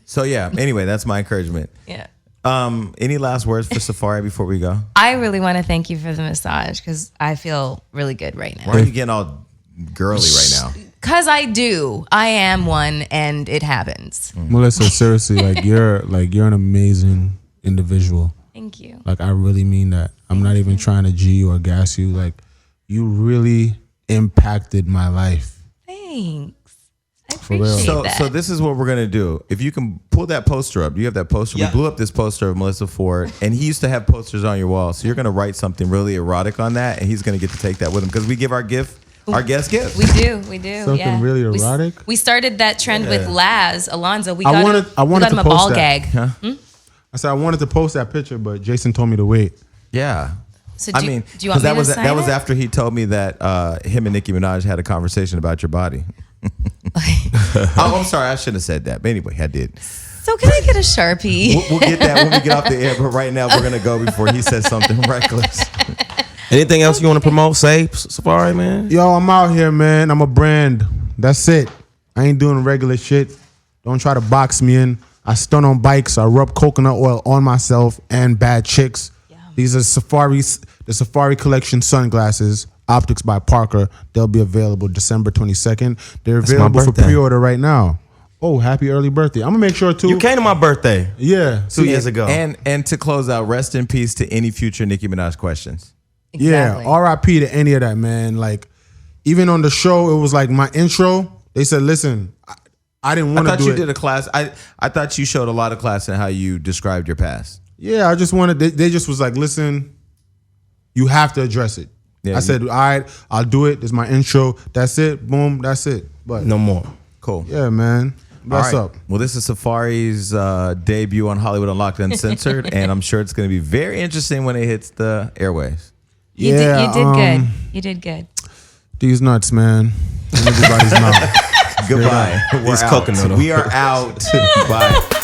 So yeah. Anyway, that's my encouragement. Yeah. Any last words for Safaree before we go? I really want to thank you for the massage because I feel really good right now. Why are you getting all girly right now? Because I do. I am one, and it happens. Melyssa, seriously, you're an amazing individual. Thank you. I really mean that. I'm not even trying to G you or gas you. You really impacted my life. Thanks. I real. appreciate that. So this is what we're gonna do. If you can pull that poster up, do you have that poster? Yeah. We blew up this poster of Melyssa Ford, and he used to have posters on your wall. So you're gonna write something really erotic on that, and he's gonna get to take that with him because we give our guest gifts. We do. Something really erotic. We started that trend with Laz Alonso. I wanted got him to a post ball that. gag. Huh? I said I wanted to post that picture, but Jason told me to wait. Yeah. So do you want me that was to sign that was it? after he told me that him and Nicki Minaj had a conversation about your body. Oh, I'm sorry, I shouldn't have said that. But anyway, I did. So can I get a Sharpie? We'll get that when we get off the air. But right now, we're gonna go before he says something reckless. Anything else you want to promote? Say, Safaree, man. Yo, I'm out here, man. I'm a brand. That's it. I ain't doing regular shit. Don't try to box me in. I stunt on bikes. I rub coconut oil on myself and bad chicks. Yum. These are the Safaree Collection sunglasses, optics by Parker. They'll be available December 22nd. They're available for pre-order right now. Oh, happy early birthday. I'm going to make sure, too. You came to my birthday. Yeah. 2 years ago. And to close out, rest in peace to any future Nicki Minaj questions. Exactly. Yeah, RIP to any of that, man. Even on the show, it was my intro. They said, listen, I didn't want to do it. I thought you did a class. I thought you showed a lot of class in how you described your past. Yeah, I just wanted, they just was listen, you have to address it. Yeah, I said, all right, I'll do it. This is my intro. That's it. Boom, that's it. But No more. Cool. yeah, man. What's up? Well, this is Safaree's debut on Hollywood Unlocked Uncensored, and I'm sure it's going to be very interesting when it hits the airwaves. You did good. You did good. These nuts, man. In everybody's mouth. Goodbye. These We're out. coconut. We are out. Bye.